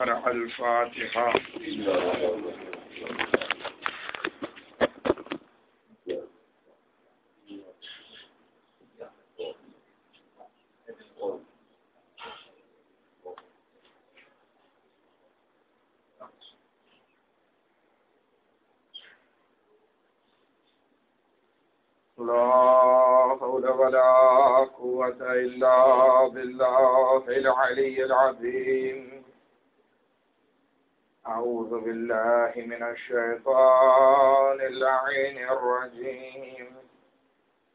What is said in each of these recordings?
الفاتحة. لا حول ولا قوة إلا بالله العلي العظيم. أعوذ بالله من الشيطان اللعين الرجيم.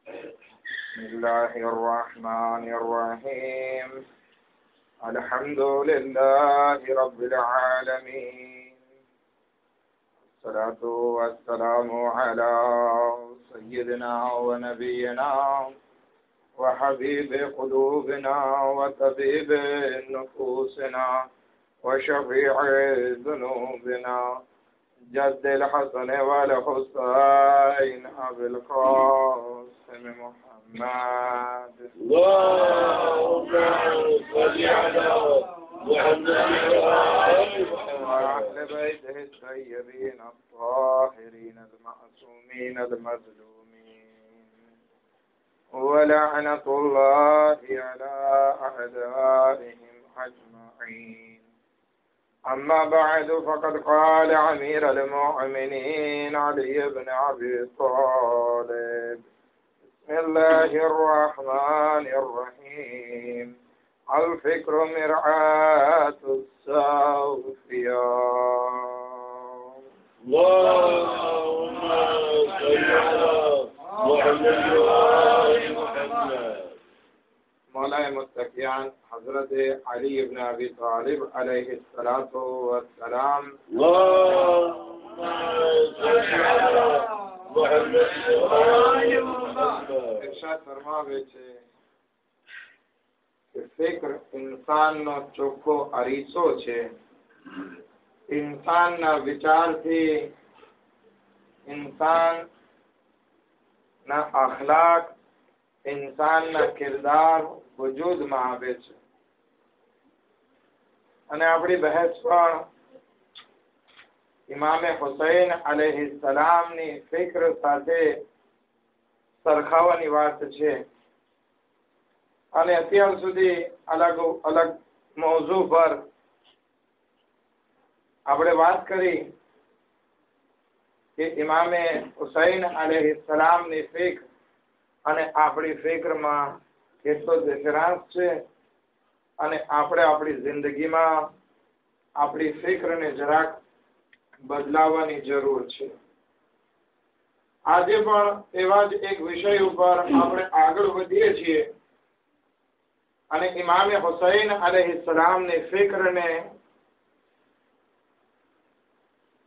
بسم الله الرحمن الرحيم. الحمد لله رب العالمين، الصلاة والسلام على سيدنا ونبينا وحبيب قلوبنا وطبيب نفوسنا وشفيع ذنوبنا جد الحسن والحسين أبي القاسم محمد. اللهم صل على محمد وأهل بيته الطيبين الطاهرين المعصومين المظلومين، ولعنة الله على أعدائهم أجمعين. أما بعد، فقد قال أمير المؤمنين علي بن أبي طالب: بسم الله الرحمن الرحيم. الفكر مرآة الصوفياء. اللهم صل على محمد وآل محمد. मौलाए मुत्तकियान हजरत अली इब्न अबी तालिब अलैहिस्सलातु वस्सलाम اللهم صل على محمد وآل محمد. इरशाद फरमावे છે કે ફિક્ર ઇન્સાનનો ચોખ્ખો અરીસો છે. ઇન્સાનના વિચારથી ઇન્સાનના અખલાક, ઇન્સાનના કિરદાર વજૂદમાં આવે છે. અને આપણી બહેસ પણ ઇમામે હુસૈન અલૈહિસ્સલામની ફિક્ર સાથે સરખાવવાની વાત છે. અને અત્યાર સુધી અલગ અલગ મૌઝુ પર આપણે વાત કરી કે ઇમામે હુસૈન અલૈહિસ્સલામની ફિક્ર અને આપણી ફિક્રમાં કેટલો ડિફરન્સ છે, અને આપણે આપણી જિંદગીમાં આપણી ફિક્રને જરાક બદલાવવાની જરૂર છે. આજે પણ એવા જ એક વિષય ઉપર આપણે આગળ વધીએ છીએ અને ઇમામે હુસૈન અલૈહિસ્સલામની ફિક્રને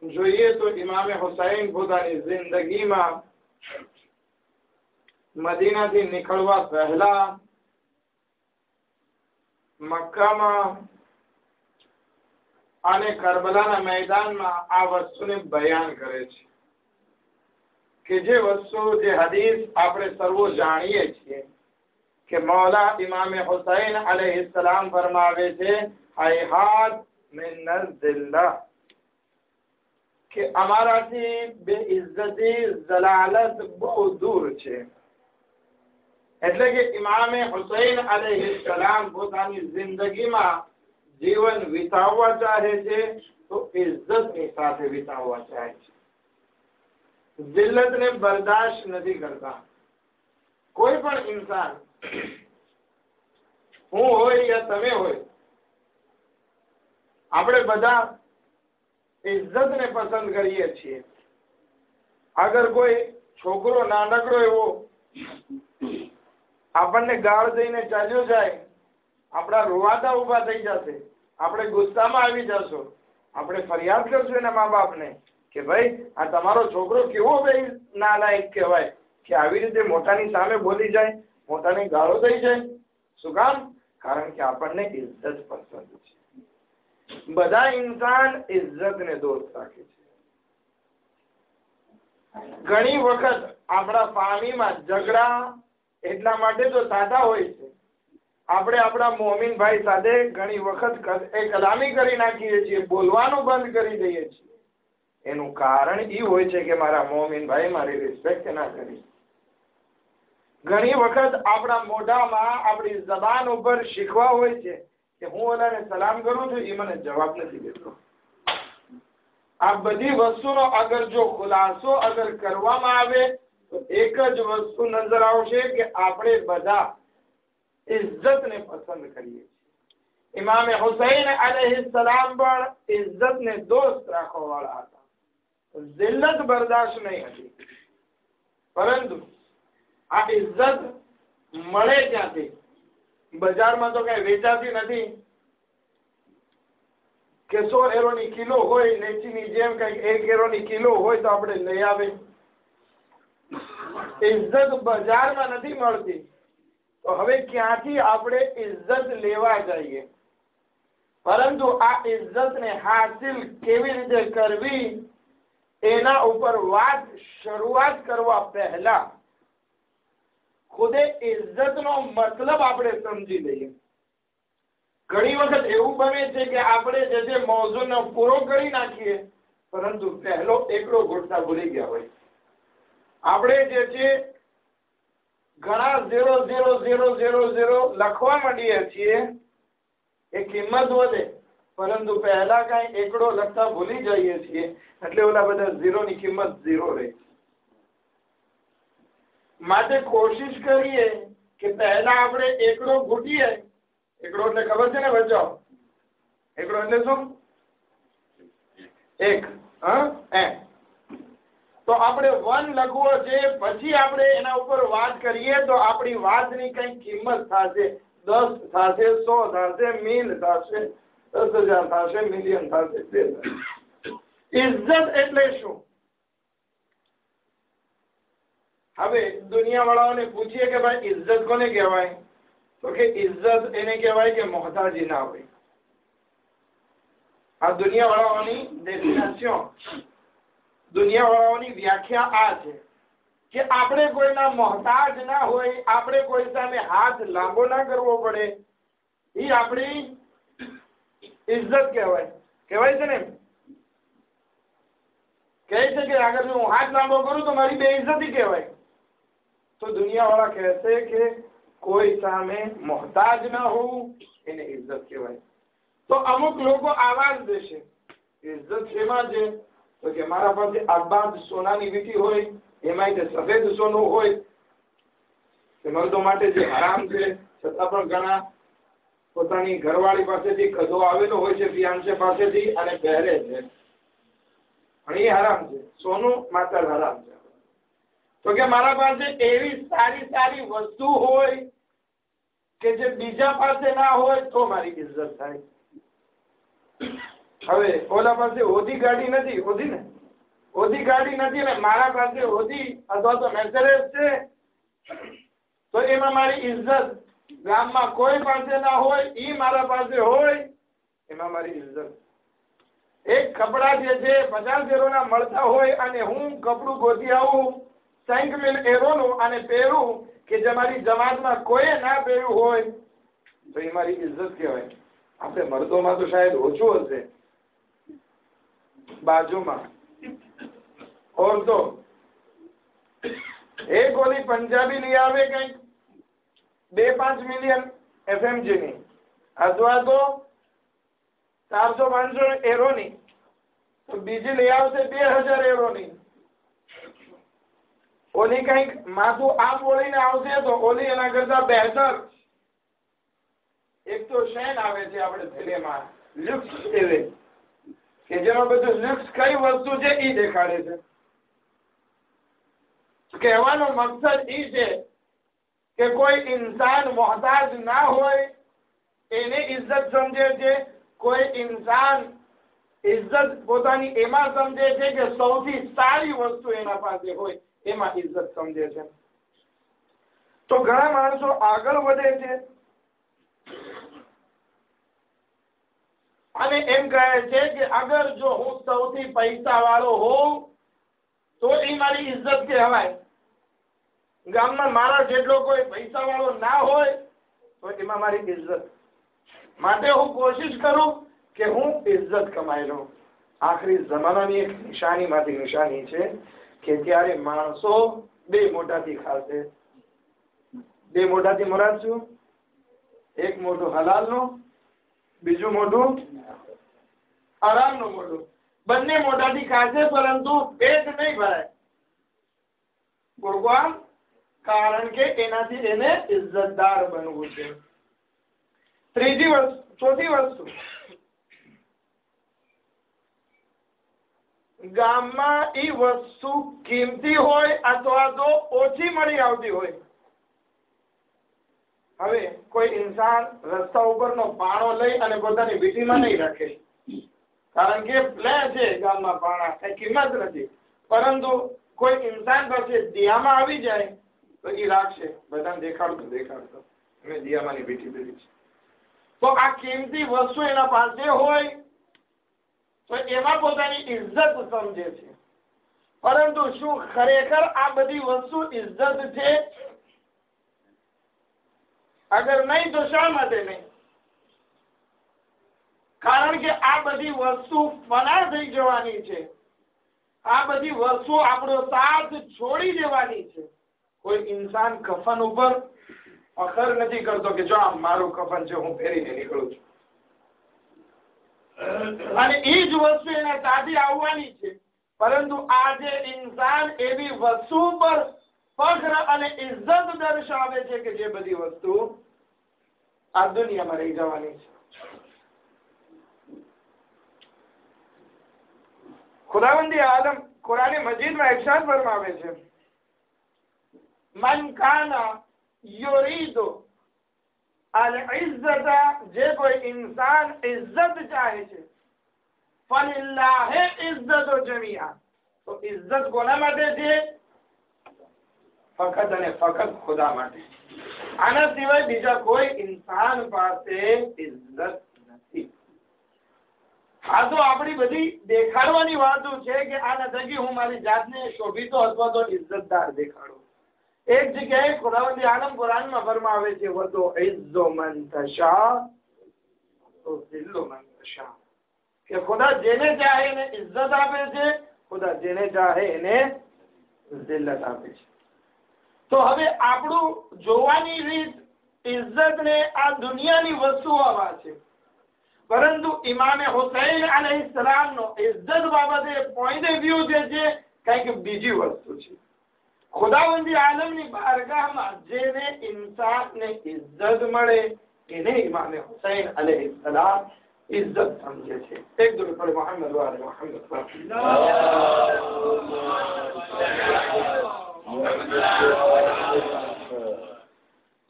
જોઈએ તો ઇમામે હુસૈન પોતાની જિંદગીમાં મદીનાથી નીકળવા પહેલા મક્કામાં અને કરબલાના મેદાનમાં આ વસ્તુને બયાન કરે છે કે જે વસ્તુ, જે હદીસ આપણે સર્વો જાણીએ છીએ કે મૌલા ઇમામે હુસૈન અલૈહિસ્સલામ ફરમાવે છે, હૈહાત મિન નઝિલ્લાહ, કે અમારાથી બેઇજ્જતી, જલાલત બહુ દૂર છે. એટલે કે ઇમામે હુસૈન અલૈહિસ્સલામ પોતાની જિંદગીમાં જીવન વિતાવવા ચાહે છે તો ઇજ્જતની સાથે વિતાવવા ચાહે છે. જિલ્લતને બરદાશ્ત નથી કરતા. કોઈ પણ ઇન્સાન, હું હોય યા તમે હોય, આપણે બધા ઇજ્જતને પસંદ કરીએ છીએ. અગર કોઈ છોકરો નાનકડો એવો આપણને ગાળ દઈને ચાલ્યો જાય, આપણા રૂવાદા ઉભા થઈ જશે, આપણે ગુસ્સામાં આવી જશું, આપણે ફરિયાદ કરશું એના મા બાપને કે ભાઈ આ તમારો છોકરો કેવો ભાઈ નાલાયક કહેવાય કે આવી રીતે મોટાની સામે બોલી જાય, મોટાને ગાળો દઈ જાય. શું કામ? કારણ કે આપણને ઇજ્જત પસંદ છે. બધા ઇન્સાન ઇજ્જતને દોસ્ત રાખે છે. ઘણી વખત આપણા પાણીમાં ઝઘડા એટલા માટે તો થતા હોય છે, આપણે આપણા મોમીન ભાઈ સાથે ઘણી વખત કલામી કરી નાખીએ છીએ, બોલવાનું બંધ કરી દઈએ છીએ. એનું કારણ એ હોય છે કે મારા મોમીન ભાઈ મારી રિસ્પેક્ટ ના કરી. ઘણી વખત આપણા મોઢામાં આપણી જબાન ઉપર શીખવા હોય છે કે હું ઓલાને સલામ કરું છું, એ મને જવાબ નથી દેતો. આ બધી વસ્તુનો અગર જો ખુલાસો અગર કરવામાં આવે તો એક જ વસ્તુ નજર આવશે કે આપણે બધા ઇજ્જતને પસંદ કરીએ છીએ. ઇમામ હુસૈન અલૈહિ સલામ પણ ઇજ્જતને દોસ્ત રાખવા વાળા હતા. જિલ્લત બરદાશ્ત નહીં હતી. પરંતુ આ ઇજ્જત મળે ક્યાંથી? બજારમાં તો કઈ વેચાતી નથી કે 100 એરોની કિલો હોય, લેચીની જેમ કઈક 1 એરોની કિલો હોય તો આપણે લઈ આવે. ઇજ્જત બજારમાં નથી મળતી, તો હવે ક્યાંથી આપણે ઇજ્જત લેવા જઈએ? પરંતુ આ ઇજ્જતને હાસિલ કેવી રીતે કરવી એના ઉપર શરૂઆત કરવા પહેલા ખુદે ઇજ્જતનો મતલબ આપણે સમજી લઈએ. ઘણી વખત એવું બને છે કે આપણે જે મૌઝૂનો પૂરો કરી નાખીએ, પરંતુ પહેલો એકડો ઘૂંટતા ભૂલી ગયા હોય. આપણે જે છે ઘણા 00000 લખવા માંડીએ છીએ, એ કિંમત વધે, પરંતુ પહેલા કઈ એકડો લખતા ભૂલી જઈએ છીએ, એટલે ઓલા બધા ઝીરોની કિંમત 0 રહે. માટે કોશિશ કરીએ કે પહેલા આપણે એકડો ઘૂંટીએ. એકડો એટલે ખબર છે ને બચ્ચો? એકડો એટલે શું? 1 તો આપણે 1 લખવો છે, પછી આપણે એના ઉપર વાત કરીએ તો આપણી વાતની કઈ કિંમત થશે. 10 થશે, 100 થશે, મિલ થશે, 10,000 થશે, મિલિયન થશે. ઇજ્જત એટલે શું? હવે દુનિયા વાળાઓને પૂછીએ કે ભાઈ ઇજ્જત કોને કહેવાય? તો કે ઇજ્જત એને કહેવાય કે મોહતાજી ના હોય. આ દુનિયા વાળાઓની ડેફિનેશન, દુનિયા વાળાઓની વ્યાખ્યા આ છે કે આપણે કોઈના મોહતાજ ના હોય, આપણે કોઈ સામે હાથ લાંબો ના કરવો પડે, એ આપણી ઇજ્જત કહેવાય. કહેવાય છે ને? કહે છે કે અગર હું હાથ લાંબો કરું તો મારી બેઇજ્જતી કહેવાય. તો દુનિયા વાળા કહેશે કે કોઈ સામે મોહતાજ ના હોવું એને ઇજ્જત કહેવાય. તો અમુક લોકો આવાજ દેશે, ઇજ્જત શેમાં છે? તો કે મારા પાસે આબાદ સોનાની વીંટી હોય, એમાં તે સફેદ સોનું હોય, તે મર્દો માટે જે હરામ છે, છતાં પણ ઘણા પોતાની ઘરવાળી પાસેથી કદો આવેલો હોય છે, ફિયાન્સે પાસેથી, અને પહેરે છે. પણ એ હરામ છે, સોનું માત્ર હરામ છે. તો કે મારા પાસે એવી સારી સારી વસ્તુ હોય કે જે બીજા પાસે ના હોય તો મારી ઇજ્જત થાય. હવે ઓલા પાસે હોદી ગાડી નથી, હોદી ગાડી નથી ને મારા પાસે હોદી અથવા તો મેસરેજ છે, તો એમાં મારી ઇજ્જત. ગામમાં કોઈ પાસે ના હોય, ઈ મારા પાસે હોય, એમાં મારી ઇજ્જત. એક કપડા જે છે 50 એરોના મળતા હોય અને હું કપડું ગોતી આવું 5,000 એરોનું અને પહેરું કે જે મારી જમાતમાં કોઈ ના પહેર્યું હોય, તો એ મારી ઇજ્જત કહેવાય. આપણે મર્દોમાં તો શાયદ ઓછું હશે, બાજુમાં ઓરતો એક ઓલી પંજાબી લઈ આવે કઈક 2-5 મિલિયન FMG ની, અથવા તો 400-500 એરોની, તો બીજી લઈ આવશે 2,000 એરોની. ઓલી કઈક માથું આમ બોલીને આવશે તો ઓલી એના કરતા બહેતર. એક તો શેન આવે છે આપણે થેલેમાં, લુક્સ એવે, કે જેમાં બધું લુક્સ કઈ વસ્તુ છે એ દેખાડે છે. કહેવાનો મકસદ એ છે કે કોઈ ઇન્સાન મોહતાજ ના હોય એને ઇજ્જત સમજે છે. કોઈ ઇન્સાન ઇજ્જત પોતાની એમાં સમજે છે કે સૌથી સારી વસ્તુ એના પાસે હોય, એમાં ઇજ્જત સમજે છે. તો ઘણા માણસો આગળ વધે છે અને એમ કહે છે કે અગર જો હું સૌથી પૈસા વાળો હોઉં તો એ મારી ઇજ્જત કહેવાય. ગામમાં મારા જેટલો કોઈ પૈસા વાળો ના હોય તો એમાં મારી ઇજ્જત, માટે હું કોશિશ કરું કે હું ઇજ્જત કમાઈ લઉં. આખરી જમાનાની એક નિશાનીમાંથી નિશાની છે કે ત્યારે માણસો બે મોઢાથી ખાશે. બે મોઢાથી મુરાદ શું? એક મોઢું હલાલનું, બીજું મોઢું હરામનું મોઢું. બંને મોઢાથી ખાશે પરંતુ પેટ નહીં ભરાય. ભગવાન, કારણ કે એનાથી એને ઇજ્જતદાર બનવું છે. ચોથી વસ્તુ, ગામમાં એ વસ્તુ કિંમતી હોય અથવા તો ઓછી મળી આવતી હોય. હવે કોઈ ઇન્સાન રસ્તા ઉપરનો પાણો લઈ અને પોતાની ભીટીમાં નહીં રાખે, કારણ કે લે છે ગામમાં પાણા, કઈ કિંમત નથી. પરંતુ કોઈ ઇન્સાન પાસે દિયામાં આવી જાય તો એ રાખશે, બધાને દેખાડતો મેં દિયામાંની ભીટી લીધી છે. તો આ કિંમતી વસ્તુ એના પાસે હોય તો એમાં પોતાની ઇજ્જત સમજે છે. પરંતુ શું ખરેખર આ બધી વસ્તુ ઇજ્જત છે? અગર નહીં તો શા માટે નહીં? કારણ કે આ બધી વસ્તુ ફના થઈ જવાની છે. આ બધી વસ્તુ આપણો સાથ છોડી દેવાની છે. કોઈ ઇન્સાન કફન ઉપર ફખર નથી કરતો કે જો આ મારું કફન છે, હું પહેરીને નીકળું છું, અને એ જ વસ્તુ એના સાથે આવવાની છે. પરંતુ આજે ઇન્સાન એવી વસ્તુ પર ફખ્ર અને ઇજ્જત દર્શાવે છે કે જે બધી વસ્તુ આ દુનિયામાં રહી જવાની છે. ખુદાવંદી આલમ કુરાન મજીદમાં ઇરશાદ ફરમાવે છે, મન કાના યુરીદુ અલ ઇઝ્ઝતા, જે કોઈ ઇન્સાન ઇજ્જત ચાહે છે, ફલિલ્લાહિ ઇઝ્ઝતુ જમીઆ, તો ઇજ્જત કોના માટે છે? ફકત અને ફકત ખુદા માટે. આના સિવાય બીજા કોઈ ઇન્સાન પાસે ઇજ્જત નથી. આ તો આપણી બધી દેખાડવાની વાતો છે કે આના થકી હું મારી જાતને શોભિતો અથવા તો ઇજ્જતદાર દેખાડું. એક જગ્યાએ ખુદાવંદી આલમ કુરાનમાં ફરમાવે છે, વતો ઇઝ્ઝુ મન તશા તો ઝિલ્લુ મન તશા, કે ખુદા જેને ચાહે એને ઇજ્જત આપે છે, ખુદા જેને ચાહે એને જિલ્લત આપે છે. તો હવે આપણું જોવાની રીત ઇજ્જત ને આ દુનિયાની વસ્તુઓમાં છે, પરંતુ ઇમામે હુસૈન અલૈહિસ્સલામ નો ઇજ્જત બાબતે પોઈન્ટ ઓફ વ્યૂ જે છે કંઈક બીજી વસ્તુ છે. ખુદાવંદી આલમની બારગાહમાં જેને ઇન્સાનને ઇજ્જત મળે એને ઇમામે હુસૈન અલૈહિસ્સલામ ઇજ્જત સમજે છે. એક દુરૂદ પર મુહમ્મદ વ આલે મુહમ્મદ.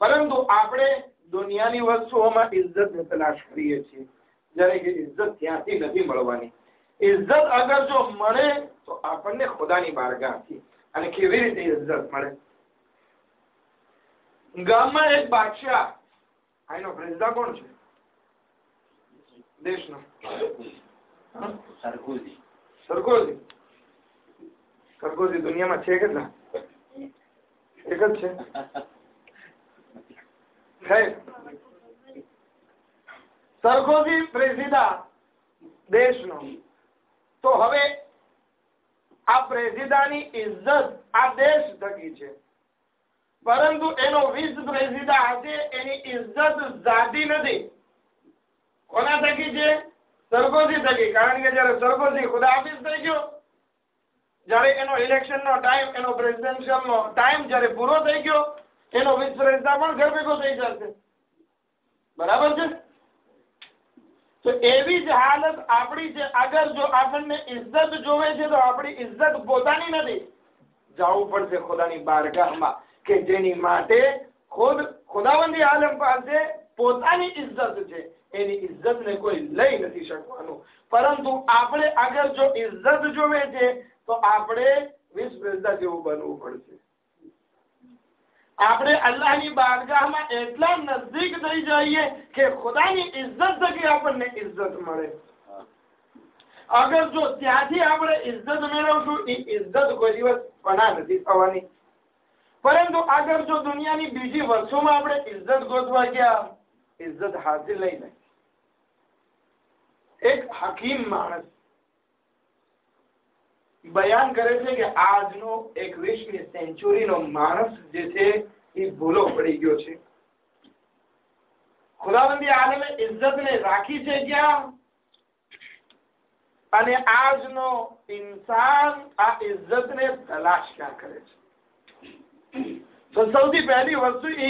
પરંતુ આપણે દુનિયાની વસ્તુઓમાં ઇજ્જત તલાશ કરીએ છીએ, જ્યારે કે ઇજ્જત ત્યાંથી નથી મળવાની. ઇજ્જત અગર જો મળે તો આપણને ખુદાની બારગાહથી. અને કેવી રીતે ઇજ્જત મળે? ગામમાં એક બાદશાહ, આનો પ્રેસિડેન્ટ કોણ છે દેશનો? સરકોજી. સરકોજી દુનિયામાં છે કેટલા? એક જ છે. સરકોજી પ્રેસિડેન્ટ દેશનો. તો હવે આ પ્રેસિડેન્ટની ઇજ્જત આ દેશ થકી છે, પરંતુ એનો વિસ પ્રેસિડેન્ટ આજે એની ઇજ્જત જાતી નથી. કોના થકી છે? સરકોજી થકી. કારણ કે જયારે સરકોજી ખુદાહાફિઝ થઈ ગયો, જયારે એનો ઇલેક્શનનો ટાઈમ, એનો પ્રેસિડેન્શિયલનો ટાઈમ જયારે પૂરો થઈ ગયો, એનો વિસ પ્રેસિડેન્ટ પણ ઘર ભેગો થઈ જશે. બરાબર છે? તો એવી જ હાલત આપણી છે. અગર જો આપણને ઇજ્જત જોવે છે તો આપણી ઇજ્જત પોતાની નથી, જવું પડશે ખુદાની બારગાહમાં, કે જેની માટે ખુદાવંદી આલમ પાસે પોતાની ઇજ્જત છે. એની ઇજ્જતને કોઈ લઈ નથી શકવાનું. પરંતુ આપણે અગર જો ઇજ્જત જોવે છે તો આપણે વિસ પ્રેસિડેન્ટ જેવું બનવું પડશે. આપણે અલ્લાહની બારગાહમાં એટલા નજદીક થઈ જઈએ કે ખુદાની ઇજ્જત થકી આપણને ઇજ્જત મળે. અગર જો ત્યાંથી આપણે ઇજ્જત મેળવશું, એ ઇજ્જત કોઈ દિવસ ફના નથી થવાની. પરંતુ આગળ જો દુનિયાની બીજી વસ્તુમાં આપણે ઇજ્જત ગોતવા ગયા, ઇજ્જત હાસિલ નહીં થાય. એક હકીમ માણસ બયાન કરે છે કે આજનો 21મી સેન્ચુરીનો માણસ જે છે એ ભૂલો પડી ગયો છે. ખુદાવંદી આલમે ઇજ્જતને રાખી છે ક્યાં, અને આજનો ઇન્સાન આ ઇજ્જતને તલાશ ક્યાં કરે છે. તો સૌથી પહેલી વસ્તુ એ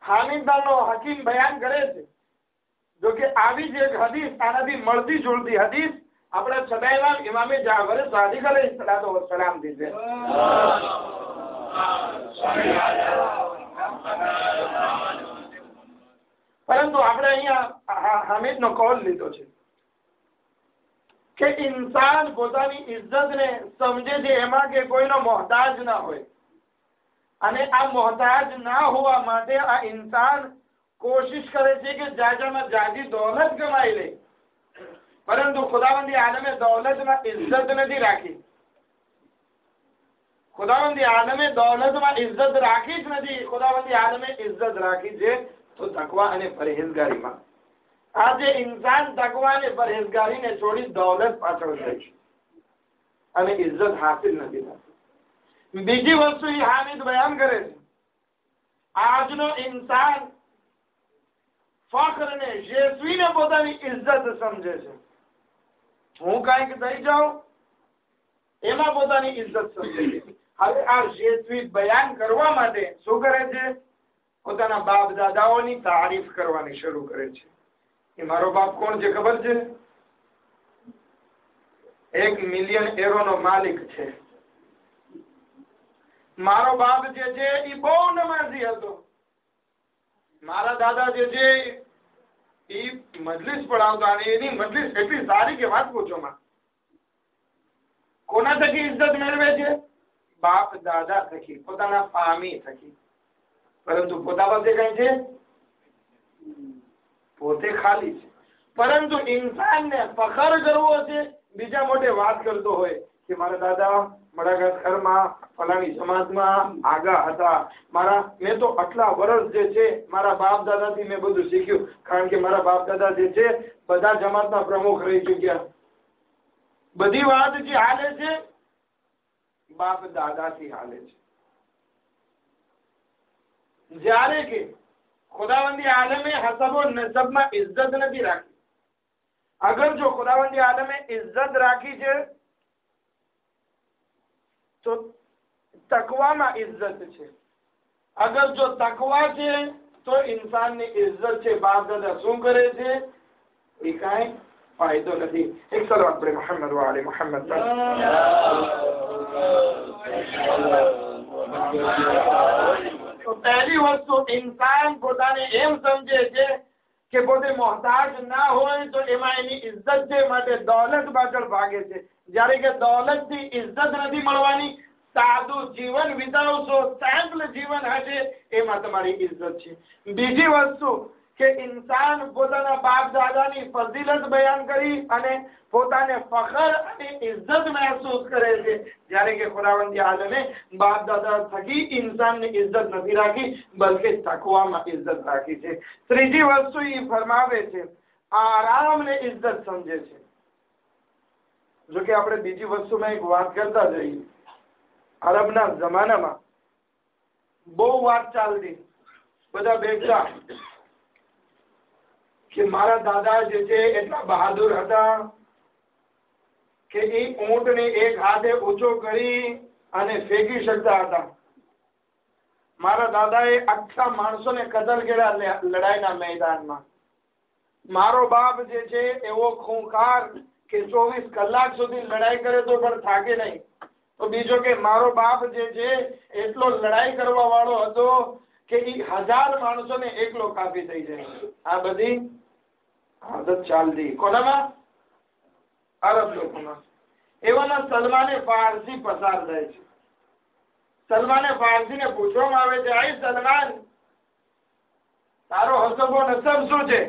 હામિદનો હકીમ બયાન કરે છે. જો કે આવી જ એક હદીસ, આનાથી મળતી जुळती હદીસ આપણા સદાયવાન ઇમામે જાફર સાદિક અલૈહિસ્સલાતુ વસ્સલામ થી છે. પરંતુ આપણે અહીંયા હામિદનો કોલ લીધો છે કે ઇન્સાન પોતાની ઇજ્જતને સમજે છે એમાં કે કોઈનો મોહતાજ ના હોય, અને આ મોહતાજ ના હોવા માટે આ ઇન્સાન કોશિશ કરે છે કે જાજામાં જાજી દોલત કમાઈ લે. પરંતુ ખુદાવંદી આલમે દોલતમાં ઇજ્જત નથી રાખી. ખુદાવંદી આલમે દોલતમાં ઇજ્જત રાખી જ નથી. ખુદાવંદી આલમે ઇજ્જત રાખી છે તો તકવા અને પરહેજગારીમાં. આજે ઇન્સાન તકવા અને પરહેજગારીને છોડી દોલત પાછળ જાય છે અને ઇજ્જત હાસિલ નથી થતી. બીજી વસ્તુ એ હામિદ બયાન કરે છે, આજનો ઇન્સાન ફખરને જેસવીને પોતાની ઇજ્જત સમજે છે. હું કાંઈક દઈ જાઉં એમાં પોતાની ઇજ્જત સમજે છે. હવે આ જેસવી બયાન કરવા માટે શું કરે છે? પોતાના બાપ દાદાઓની તારીફ કરવાની શરૂ કરે છે. એ મારો બાપ કોણ છે ખબર છે? 1 મિલિયન યુરોનો માલિક છે. મારો બાપ જે છે એ બહુ નમાઝી હતો. મારા દાદા જે છે એ મજલિસ પડાવતા, અને એની મજલિસ એટલી સારી કે વાત પૂછો માં. કોના થકી ઇજ્જત મેળવે છે? બાપ દાદા થકી, પોતાના પામી થકી. પરંતુ પોતા પાસે કઈ છે? પોતે ખાલી છે. પરંતુ ઇન્સાનને ફખર કરવો છે, બીજા મોટે વાત કરતો હોય કે મારા દાદા મડાગાસ્કરમાં ફલાણી સમાજમાં આગા હતા, મેં તો આટલા વર્ષ જે છે મારા બાપ દાદાથી મેં બધું શીખ્યું, કારણ કે મારા બાપ દાદા જે છે બધા જમાતના પ્રમુખ રહી ચુક્યા. બધી વાત જે હાલે છે બાપ દાદાથી હાલે છે. જ્યારે કે ખુદાવંદી આલમે હસબો નસબમાં ઇજ્જત નથી રાખી. અગર જો ખુદાવંદી આલમે ઇજ્જત રાખી છે તો તકવામાં ઇજ્જત છે. અગર જો તકવા છે તો ઇન્સાનની ઇજ્જત છે. બાપ દાદા શું કરે છે એ કાંઈ ફાયદો નથી. એક સલાવત પડે મુહમ્મદ વાલે મુહમ્મદ. તો પહેલી વસ્તુ ઇન્સાન પોતાને એમ સમજે છે કે પોતે મોહતાજ ના હોય તો એમાં એની ઇજ્જત છે, માટે દોલત પાછળ ભાગે છે. જ્યારે કે દોલતથી ઇજ્જત નથી મળવાની. સાદું જીવન વિતાવશો, સિમ્પલ જીવન હશે, એમાં તમારી ઇજ્જત છે. બીજી વસ્તુ કે ઇન્સાન પોતાના બાપ દાદાની ફઝીલત બયાન કરી અને પોતાને ફખર અને ઇજ્જત મહેસૂસ કરે છે, જ્યારે કે ખુદાવંદી આલમે બાપ દાદા થકી ઇન્સાનની ઇજ્જત નથી રાખી, બલકે તકવામાં ઇજ્જત રાખી છે. ત્રીજી વસ્તુ એ ફરમાવે છે આરામને ઇજ્જત સમજે છે. જો કે આપણે બીજી વસ્તુમાં એક વાત કરતા જઈએ, અરબના જમાનામાં બહુ વાત ચાલતી, બધા બેઠા કે મારા દાદા જે છે એટલા બહાદુર હતા કે એ ઊંટને એક હાથે ઊંચો કરી અને ફેંકી શકતા હતા. મારા દાદાએ આખા માણસોને કતલ કર્યા લડાઈના મેદાનમાં. મારો બાપ જે છે એવો ખૂંખાર કે 24 કલાક સુધી લડાઈ કરે તો પણ થાકે નહીં. તો બીજો કે મારો બાપ જે છે એટલો લડાઈ કરવા વાળો હતો કે એ 1000 માણસોને એકલો કાપી થઈ જાય. આ બધી આદત ચાલતી કોનામાં? અરબ લોકોમાં. એવાના સલમાને ફારસી પસાર થાય છે. સલમાને ફારસીને પૂછવામાં આવે છે, આઈ સલમાન, તારો હસબો નસબ શું છે?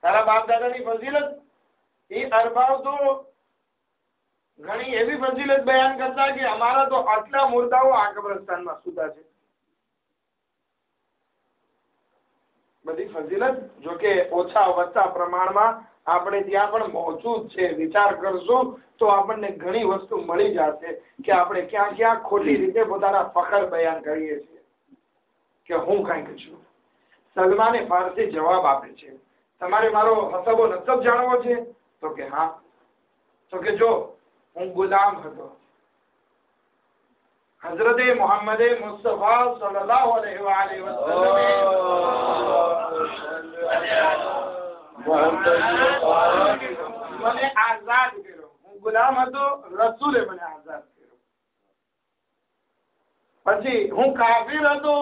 તારા બાપ દાદાની ફઝીલત? એ અરબાવ તો ઘણી એવી ફજીલત બયાન કરતા કે અમારા તો આટલા મુર્દાઓ આ કબ્રસ્તાનમાં સુતા છે. બધી ફજીલત જો કે ઓછા વત્તા પ્રમાણમાં આપણે ત્યાં પણ મોજૂદ છે. વિચાર કરશું તો આપણને ઘણી વસ્તુ મળી જશે કે આપણે ક્યાં ક્યાં ખોટી રીતે પોતાના ફખર બયાન કરીએ છીએ કે હું કંઈક છું. સલમાને ફારસી જવાબ આપે છે, તમારે મારો હસબો નસબ જાણવો છે? તો કે હા. તો કે જો હું ગુલામ હતો, હઝરતે મોહમ્મદે મુસ્તફા સલ્લલ્લાહુ અલૈહિ વસલ્લમ મને આઝાદ કર્યો. હું ગુલામ હતો, રસૂલે મને આઝાદ કર્યો. પછી હું કાફિર હતો,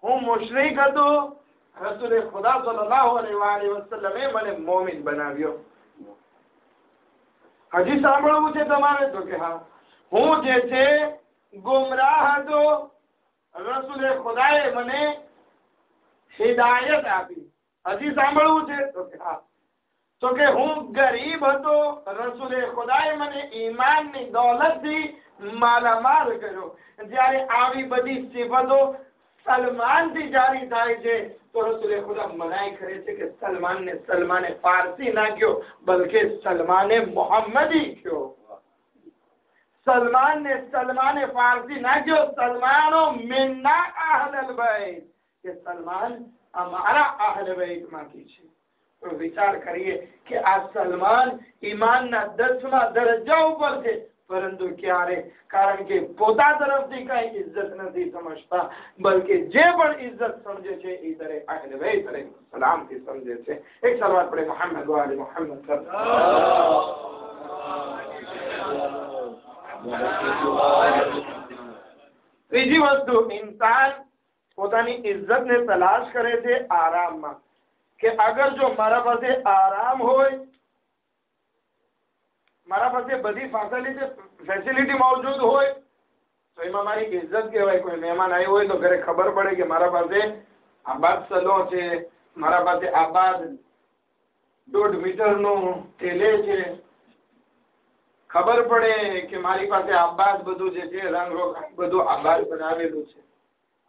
હું મુશરિક હતો, રસૂલે ખુદા સલ્લલ્લાહુ અલૈહિ વસલ્લમે મને મોમિન બનાવ્યો. હજી સાંભળવું છે તમારે? તો કે હા. હું જે છે ગુમરાહ હતો, રસૂલે ખુદાએ મને હિદાયત આપી. હજી સાંભળવું છે? તો કે હા. તો કે હું ગરીબ હતો, રસૂલે ખુદાએ મને ઈમાનની દોલતથી માલામાલ કર્યો. જ્યારે આવી બધી સિફતો સલમાનથી જારી થાય છે તો રસૂલે ખુદા મનાઈ કરે છે કે સલમાને ફારસી ના કયો, બલકે સલમાને મોહમ્મદી કયો. સલમાને ફારસી ના કયો, સલમાનો મિન્ના અહલલ बैत, કે સલમાન અમારા અહલ बैत માંથી છે. તો વિચાર કરીએ કે આ સલમાન ઈમાનના 10મા દરજ્જા ઉપર છે, પરંતુ ક્યારે? કારણ કે પોતા તરફથી કઈ ઇજ્જત નથી સમજતા, બલકે જે પણ ઇજ્જત સમજે છે એ દરેક અહલ बैत સલામ થી સમજે છે. એક સલવાત પડે મોહમ્મદ વાલે મોહમ્મદ ત્રીજી વસ્તુ, ઇન્સાન પોતાની ઇજ્જત ને તલાશ કરે છે આરામમાં, કે અગર જો મારા પાસે આરામ હોય, મારા પાસે બધી ફેસિલિટી મોજૂદ હોય તો એમાં મારી ઇજ્જત કહેવાય. કોઈ મહેમાન આવ્યો હોય તો ઘરે ખબર પડે કે મારા પાસે આબાદ સલો છે, મારા પાસે આબાદ 1.5 મીટરનો ટેલે છે, ખબર પડે કે મારી પાસે આબાદ બધું જે છે રંગરોગન બધું આબાદ બનાવેલું છે.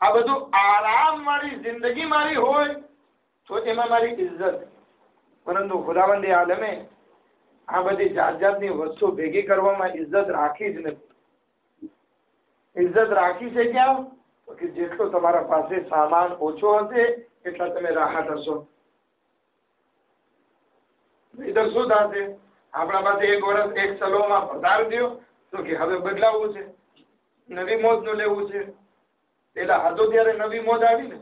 આ બધું આરામ વાળી જિંદગી મારી હોય તો એમાં મારી ઇજ્જત. પરંતુ ખુદાવંદ આલમે આ બધી જાત જાતની વસ્તુ ભેગી કરવામાં ઇજ્જત રાખી જ નથી. ઇજ્જત રાખી છે ક્યાં? તો કે જેટલો તમારા પાસે સામાન ઓછો હશે એટલા તમે રાહત હશો. નહીતર શું થશે? આપણા પાસે 1 વર્ષ એક સલોમાં પધાર દો તો કે હવે બદલાવવું છે, નવી મોજ નું લેવું છે. પેલા હતો ત્યારે નવી મોજ આવી ને.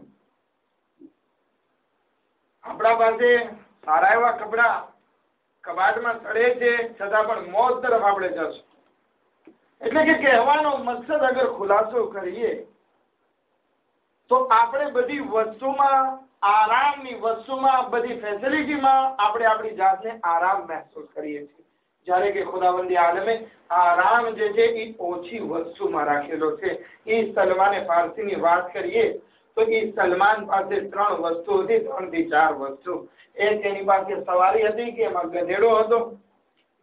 આપણા પાસે સારા એવા કપડા કબાટમાં ચડે છે, છતાં પણ મોજ તરફ આપણે જશું. એટલે કે કહેવાનો મકસદ અગર ખુલાસો કરીએ તો આપણે બધી વસ્તુમાં, આરામની વસ્તુમાં, બધી ફેસિલિટીમાં આપણે આપણી જાતને આરામ મહેસૂસ કરીએ છીએ. જ્યારે કે ખુદાવંદી આલમે આરામ જે છે એ ઓછી વસ્તુમાં રાખેલો છે. એ સલમાને ફારસીની વાત કરીએ તો એ સલમાન પાસે 3 વસ્તુ હતી, 3 થી 4 વસ્તુ. એક એની પાસે સવારી હતી કે એમાં ગધેડો હતો,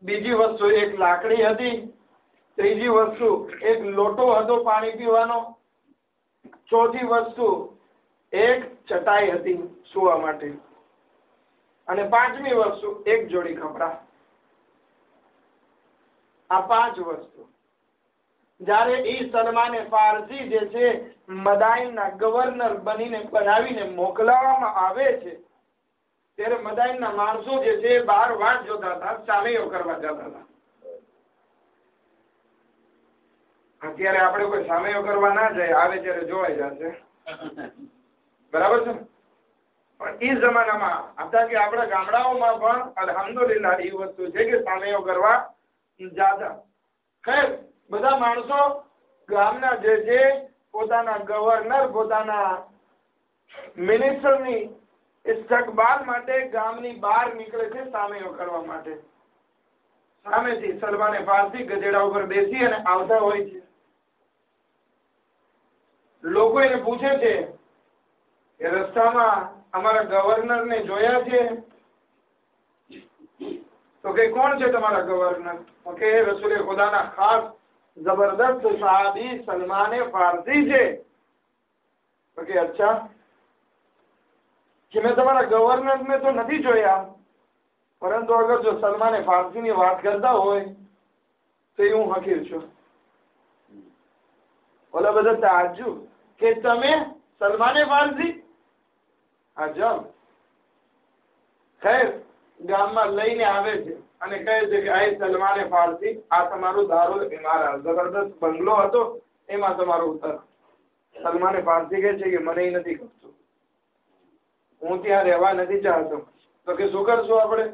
બીજી વસ્તુ એક લાકડી હતી, ત્રીજી વસ્તુ એક લોટો હતો પાણી પીવાનો, ચોથી વસ્તુ એક ચટાઈ હતી સુવા માટે, અને 5મી વસ્તુ એક જોડી કપડા. આ 5 વસ્તુ જ્યારે ઈ સલમાને ફારસી જે છે મદાઈનના ગવર્નર બનાવીને મોકલાવવામાં આવે છે ત્યારે મદાઈનના માણસો જે છે બહાર વાટ જોતા હતા, સામેઓ કરવા જતા હતા. અત્યારે આપણે કોઈ સામેઓ કરવા ના જાય, આવે ત્યારે જોવાઈ જશે, બરાબર છે. પણ એ જમાનામાં હતા કે આપણા ગામડાઓમાં પણ અલ્હમ્દુલિલ્લાહ એ વસ્તુ છે કે સામેઓ કરવા જાતા. ખેર, બધા માણસો ગામના જે છે પોતાના ગવર્નર, પોતાના મિનિસ્ટરની ઇસ્તકબાલ માટે ગામની બહાર નીકળે છે સામેઓ કરવા માટે. સામેથી સલમાને ફારસી ગધેડા ઉપર બેસી અને આવતા હોય છે. લોકો એને પૂછે છે કે રસ્તામાં અમારા ગવર્નરને જોયા છે? તો તો કે કોણ છે તમારા ગવર્નર? તો કે રસૂલે ખુદાના ખાસ જબરદસ્ત સહાબી સલમાને ફારસી છે. તો કે અચ્છા, કે મેં તમારા ગવર્નર ને તો નથી જોયા, પરંતુ અગર જો સલમાને ફારસી ની વાત કરતા હોય તો એ હું હકીર છું. ઓલા બધા તાજુબ કે તમે સલમાને ફારસી? અજબ. ખૈર, ગામમાં લઈને આવે છે અને કહે છે કે આ સલમાને ફારસી, આ તમારું દારૂલ ઇમારા જબરદસ્ત બંગલો હતો, એમાં તમારું ઉતર. સલમાને ફારસી કહે છે કે મને નથી ગમતું, હું ત્યાં રહેવા નથી ચાહતો. તો કે શું કરશું આપણે?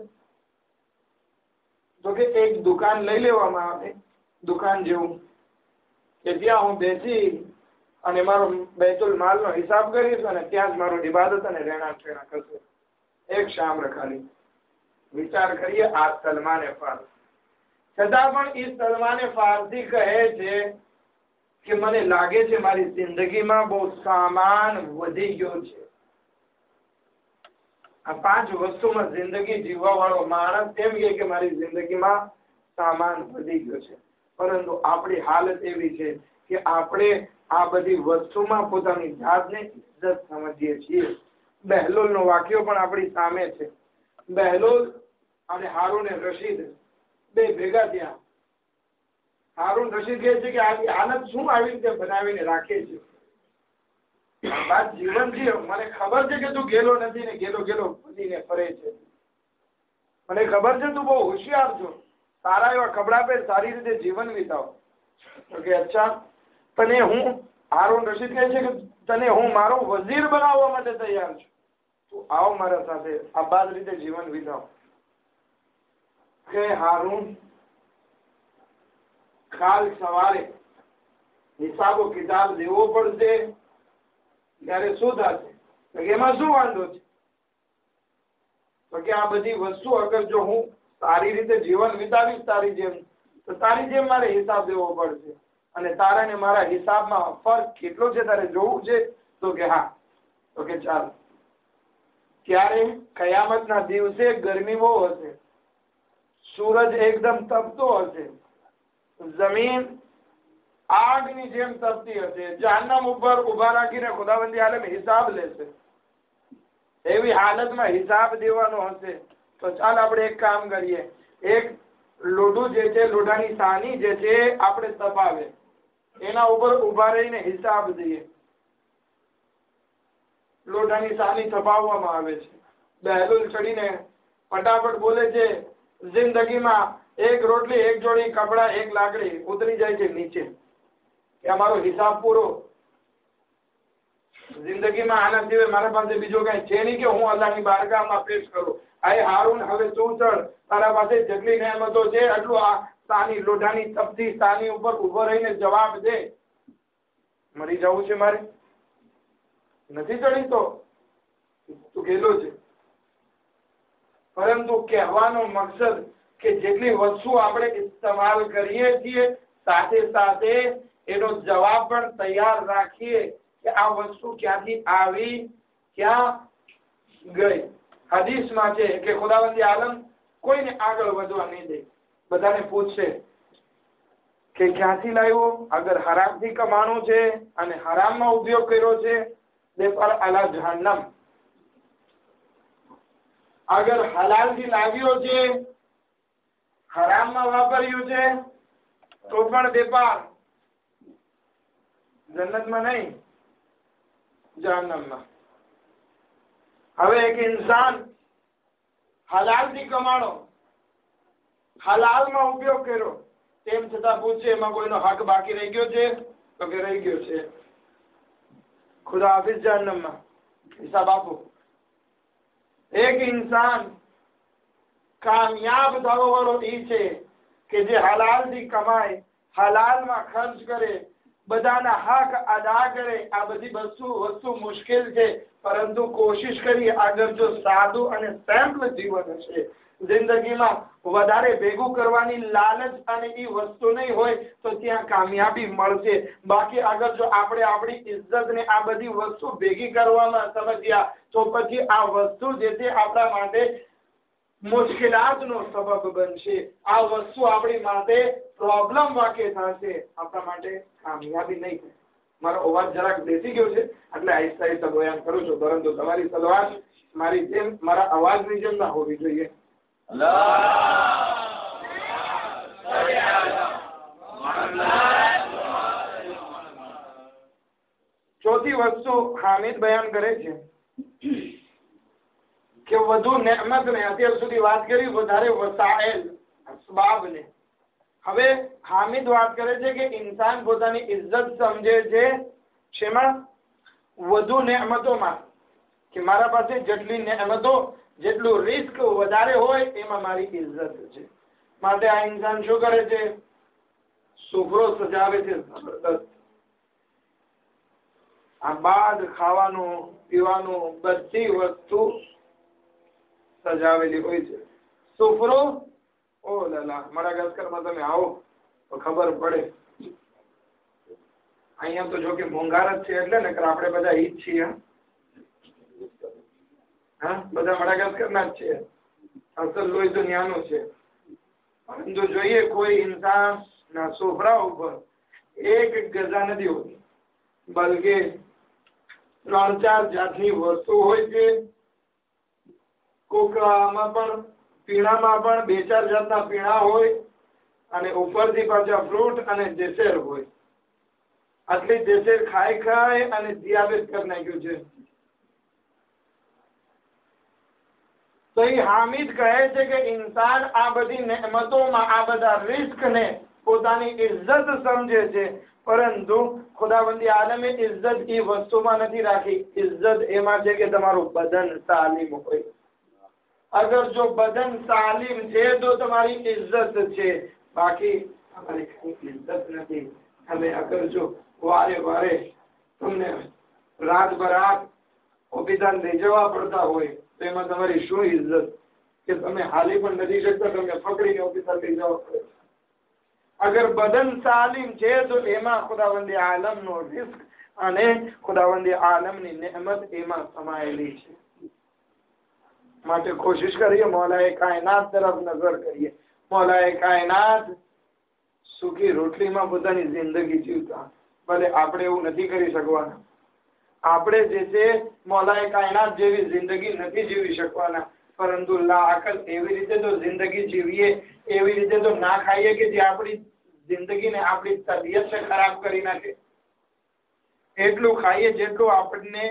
તો કે એક દુકાન લઈ લેવામાં આવે, દુકાન જેવું, કે ત્યાં હું બેસી અને મારો બેતુલ માલનો હિસાબ કરીશ અને ત્યાં જ મારું ઇબાદત અને રહેણાંક કરશે. એક શામ રખાલી. વિચાર કરીએ, આ સલમાને ફારસી, છતાં પણ એ સલમાને ફારસી કહે છે કે મને લાગે છે મારી જિંદગીમાં બહુ સામાન વધી ગયો છે. આ 5 વસ્તુમાં જિંદગી જીવવા વાળો માણસ એમ કે મારી જિંદગીમાં સામાન વધી ગયો છે. પરંતુ આપણી હાલત એવી છે કે આપણે આ બધી વસ્તુમાં પોતાની જાતને ઇજ્જત સમજીએ છીએ. બહેલોલ નો વાક્યો પણ આપણી સામે છે. બહેલોલ અને હારૂન રશીદ બે ભેગા થયા. હારૂન રશીદ કહે છે કે આવી હાલત શું આવી રીતે બનાવીને રાખે છે? બાદ જીવન જીવ, મને ખબર છે કે તું ગેલો નથી ને ગેલો બનીને ફરે છે. મને ખબર છે તું બહુ હોશિયાર છો, સારા એવા કપડા પહેર, સારી રીતે જીવન વિતાવ. તો કે અચ્છા, તને હું, હારૂન રશીદ કહે છે કે તને હું મારો વઝીર બનાવવા માટે તૈયાર છું, તું આવ મારા સાથે, આ બાદ રીતે જીવન વિતાવ. કે હારૂન, કાલ સવારે હિસાબો કિતાબ દેવો પડશે, ત્યારે શું થશે? એમાં શું વાંધો છે? તો કે આ બધી વસ્તુ અગર જો હું સારી રીતે જીવન વિતાવીશ તારી જેમ, તો તારી જેમ મારે હિસાબ દેવો પડશે, અને તારા ને મારા હિસાબમાં ફરક કેટલો છે તારે જોવું છે? તો કે હા. તો કે ચાલ. ત્યારે કયામતના દિવસે ગરમી બહુ હશે, સૂરજ એકદમ તપતો હશે, જમીન આગની જેમ તપતી હશે, જહન્નમ ઉપર ઉભા રાખીને ખુદાવંદી આલમ હિસાબ લેશે. એવી હાલતમાં હિસાબ દેવાનો હશે. તો ચાલ આપણે એક કામ કરીએ, એક લોઢું જે છે, લોઢાની સાની જે છે, આપણે તપાવે, એના ઉપર ઉભા રહીને હિસાબ દઈએ. લોઢાની સાની તપાવવામાં આવે છે. બહેલુલ ચડીને ફટાફટ બોલે છે, જિંદગીમાં એક રોટલી, એક જોડી કપડા, એક લાકડી, ઉતરી જાય છે નીચે, કે અમારો હિસાબ પૂરો. જિંદગીમાં આના સિવાય મારા પાસે બીજો કઈ છે નહીં કે હું અલ્લાહની બારગાહમાં પેશ કરું. આ હારૂન, હવે તું ચડ, તારા પાસે જેટલી નહેમતો છે એટલું આ સાની, લોઢાની તપતી સાની ઉપર ઉભો રહીને જવાબ દે. મરી જવું છે મારે, નથી ચડી તો તું ગેલો છે. પરંતુ કહેવાનો મકસદ કે જેટલી વસ્તુ આપણે ઇસ્તેમાલ કરીએ છીએ, સાથે સાથે એનો જવાબ પણ તૈયાર રાખીએ કે આ વસ્તુ ક્યાંથી આવી, ક્યાં ગઈ. હદીસમાં છે કે ખુદાવંદી આલમ કોઈને આગળ વધવા નહીં દે, બધાને પૂછશે કે ક્યાંથી લાવ્યો, અગર હરામથી કમાણું છે અને હરામમાં ઉપયોગ કર્યો છે, દે પર અલા જહન્નમ. અગર હલાલથી લાવ્યો છે, હરામમાં વાપર્યું છે, તો પણ બેપાર, જન્નતમાં નહીં, જહન્નમમાં. હવે એક ઇન્સાન હલાલથી કમાણો, હલાલમાં ઉપયોગ કર્યો, તેમ છતાં પૂછે એમાં કોઈનો હક બાકી રહી ગયો છે? તો કે રહી ગયો છે. ખુદા હાફિઝ, જહન્નમમાં હિસાબ આપો. એક ઇન્સાન કામયાબ થવા વાળો એ છે કે જે હલાલથી કમાય, હલાલમાં ખર્ચ કરે, બધાના હક અદા કરે. આ બધી વસ્તુ મુશ્કેલ છે, પરંતુ કોશિશ કરીએ. આગળ જો સાદું અને સિમ્પલ જીવન હશે, જિંદગીમાં વધારે ભેગું કરવાની લાલચ અને એ વસ્તુ નહીં હોય, તો ત્યાં કામયાબી મળશે. બાકી આગળ જો આપણે આપણી ઇજ્જત ને આ બધી વસ્તુ ભેગી કરવામાં સમજ્યા, તો પછી આ વસ્તુ જે છે આપણા માટે મુશ્કેલાતનો સબબ બનશે. આ વસ્તુ આપણી માટે પ્રોબ્લેમ વાકે થશે, આપણા માટે કામયાબી નહીં થાય. મારો અવાજ જરાક બેસી ગયો છે એટલે આહિસ્તા આહિસ્તા બયાન કરું છું, પરંતુ તમારી સલવાત મારી જેમ મારા અવાજની જેમ ના હોવી જોઈએ. ચોથી વસ્તુ હામિદ બયાન કરે છે કે વધુ નેમત ને અત્યાર સુધી વાત કરી વધારે વસાએલ અસબાબ ને. હવે હામિદ વાત કરે છે કે ઇન્સાન પોતાની ઇજ્જત સમજે છે શેમાં? વધુ નેમતોમાં, કે મારા પાસે જેટલી નેમતો જેટલું રિસ્ક વધારે હોય એમાં મારી ઇજ્જત છે. માટે આ ઇન્સાન શું કરે છે? સુફરો સજાવે છે જબરદસ્ત. આ બાદ ખાવાનું પીવાનું બધી વસ્તુ સજાવેલી હોય છે. સુફરો ઓ લાલા, મડાગાસ્કરમાં તમે આવો તો ખબર પડે. અહીંયા તો જો કે મોંઘાર જ છે એટલે ને આપણે બધા ઈ જ છીએ. હા, બધા મડાગાસ્કરના જ છે. અસલ લોહી તો ન્યાનું છે. પરંતુ જોઈએ કોઈ ઇન્સાન ના સોફરા ઉપર એક ગજા નથી હોતી, બલકે 3-4 જાતની વસ્તુ હોય છે. કોકરામાં પણ પીણામાં પણ 2-4 જાતના પીણા હોય અને ઉપરથી પાછા ફ્રૂટ અને ડેસેર હોય. આટલી ડેસેર ખાઈ અને દિયાબેત કરી નાખ્યું છે. તો એ હામિદ કહે છે કે ઇન્સાન આ બધી નેમતોમાં આ બધા રિસ્ક ને પોતાની ઇજ્જત સમજે છે, પરંતુ ખુદાવંદી આલમે ઇજ્જત એ વસ્તુમાં નથી રાખી. ઇજ્જત એમાં છે કે તમારું બદન સાલીમ હોય. અગર જો બદન સાલીમ છે તો તમારી ઇજ્જત છે, બાકી તમારી કઈ ઇજ્જત નથી. અને અગર જો વારે વારે તમને રાત બરાત ઓફિસર લઈ જવા પડતા હોય તો એમાં તમારી શું ઇજ્જત કે તમે હાલી પણ નથી શકતા, તમને પકડીને ઓફિસર લઈ જવા પડે. અગર બદન સાલીમ છે તો એમાં ખુદાવંદી આલમનો રિસ્ક અને ખુદાવંદી આલમની નેમત એમાં સમાયેલી છે. માટે કોશિશ કરીએ મૌલાએ કાયનાત તરફ નજર કરીએ. મૌલાએ કાયનાત સુખી રોટલીમાં પોતાની જિંદગી જીવતા, ભલે આપણે એવું નથી કરી શકવાના. આપણે જે છે મૌલાએ કાયનાત જેવી જિંદગી નથી જીવી શકવાના, પરંતુ લાઅકલ એવી રીતે તો જિંદગી જીવીએ, એવી રીતે તો ના ખાઈએ કે જે આપણી જિંદગીને આપણી તબિયતને ખરાબ કરી નાખે. એટલું ખાઈએ જેટલું આપણને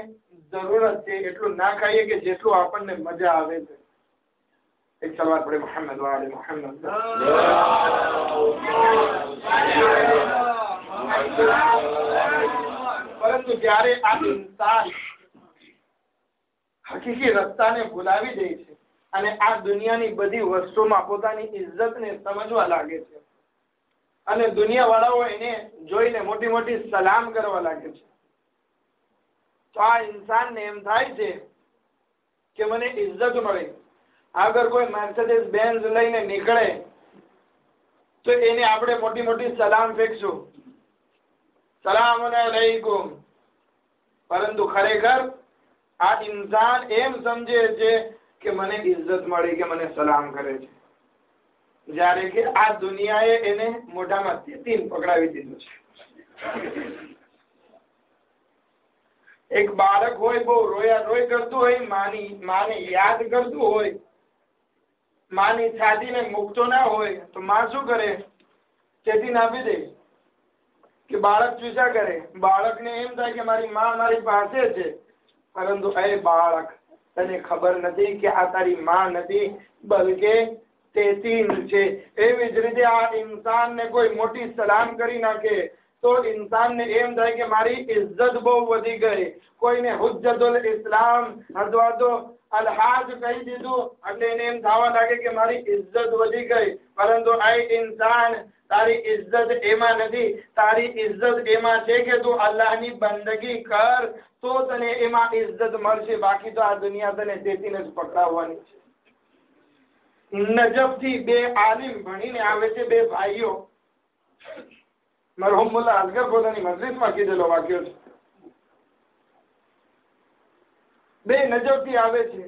જરૂરત છે, એટલું ના ખાઈએ કે જેટલું આપણને મજા આવે છે. એક સલાત પડે મોહમ્મદ વાલે મોહમ્મદ. પરંતુ જ્યારે આ ઇન્સાન હકીકી રસ્તાને ભૂલાવી દે છે અને આ દુનિયાની બધી વસ્તુમાં પોતાની ઇજ્જતને સમજવા લાગે છે અને દુનિયા વાળાઓ એને જોઈને મોટી મોટી સલામ કરવા લાગે છે, તો આ ઇન્સાનને એમ થાય છે કે મને ઇજ્જત મળે. અગર કોઈ મર્સિડીઝ બેન્ઝ લઈને નીકળે તો એને આપણે મોટી મોટી સલામ ફેંકશું, સલામ અલૈકુમ. પરંતુ ખરેખર આ ઇન્સાન એમ સમજે છે કે મને ઇજ્જત મળી, કે મને સલામ કરે છે, જ્યારે કે આ દુનિયાએ એને મોઢામાં તેતીન પકડાવી દીધું છે. એક બાળક હોય બહુ રોયા રોય કરતું હોય, માને યાદ કરતું હોય, માની છાતીને મૂકતો ના હોય તો માં શું કરે? તેતીન આપી દે કે બાળક ચૂસા કરે. બાળકને એમ થાય કે મારી માં મારી પાસે છે, પરંતુ એ બાળક તને ખબર નથી કે આ તારી માં નથી, બલકે તેતીન છે. એવી જ રીતે આ ઇન્સાનને કોઈ મોટી સલામ કરી નાખે તો ઇન્સાનને એમ થાય કે મારી ઇજ્જત બહુ વધી ગઈ. કોઈને હુજ્જતુલ ઇસ્લામ અથવા તો અલહાજ કહી દીધું એટલે એને એમ થવા લાગે કે મારી ઇજ્જત વધી ગઈ, પરંતુ આ ઇન્સાન તારી ઇજ્જત એમાં નથી. તારી ઇજ્જત એમાં છે કે તું અલ્લાહની બંદગી કર તો તને એમાં ઇજ્જત મળશે, બાકી તો આ દુનિયા તને તેતીને જ પકડાવવાની છે. નજફથી 2 આલિમ ભણીને આવે છે, 2 ભાઈઓ. મરહુમ મુલ્લા અસગર પોતાની મજલિસમાં કીધેલો વાક્યો છે. 2 નજફથી આવે છે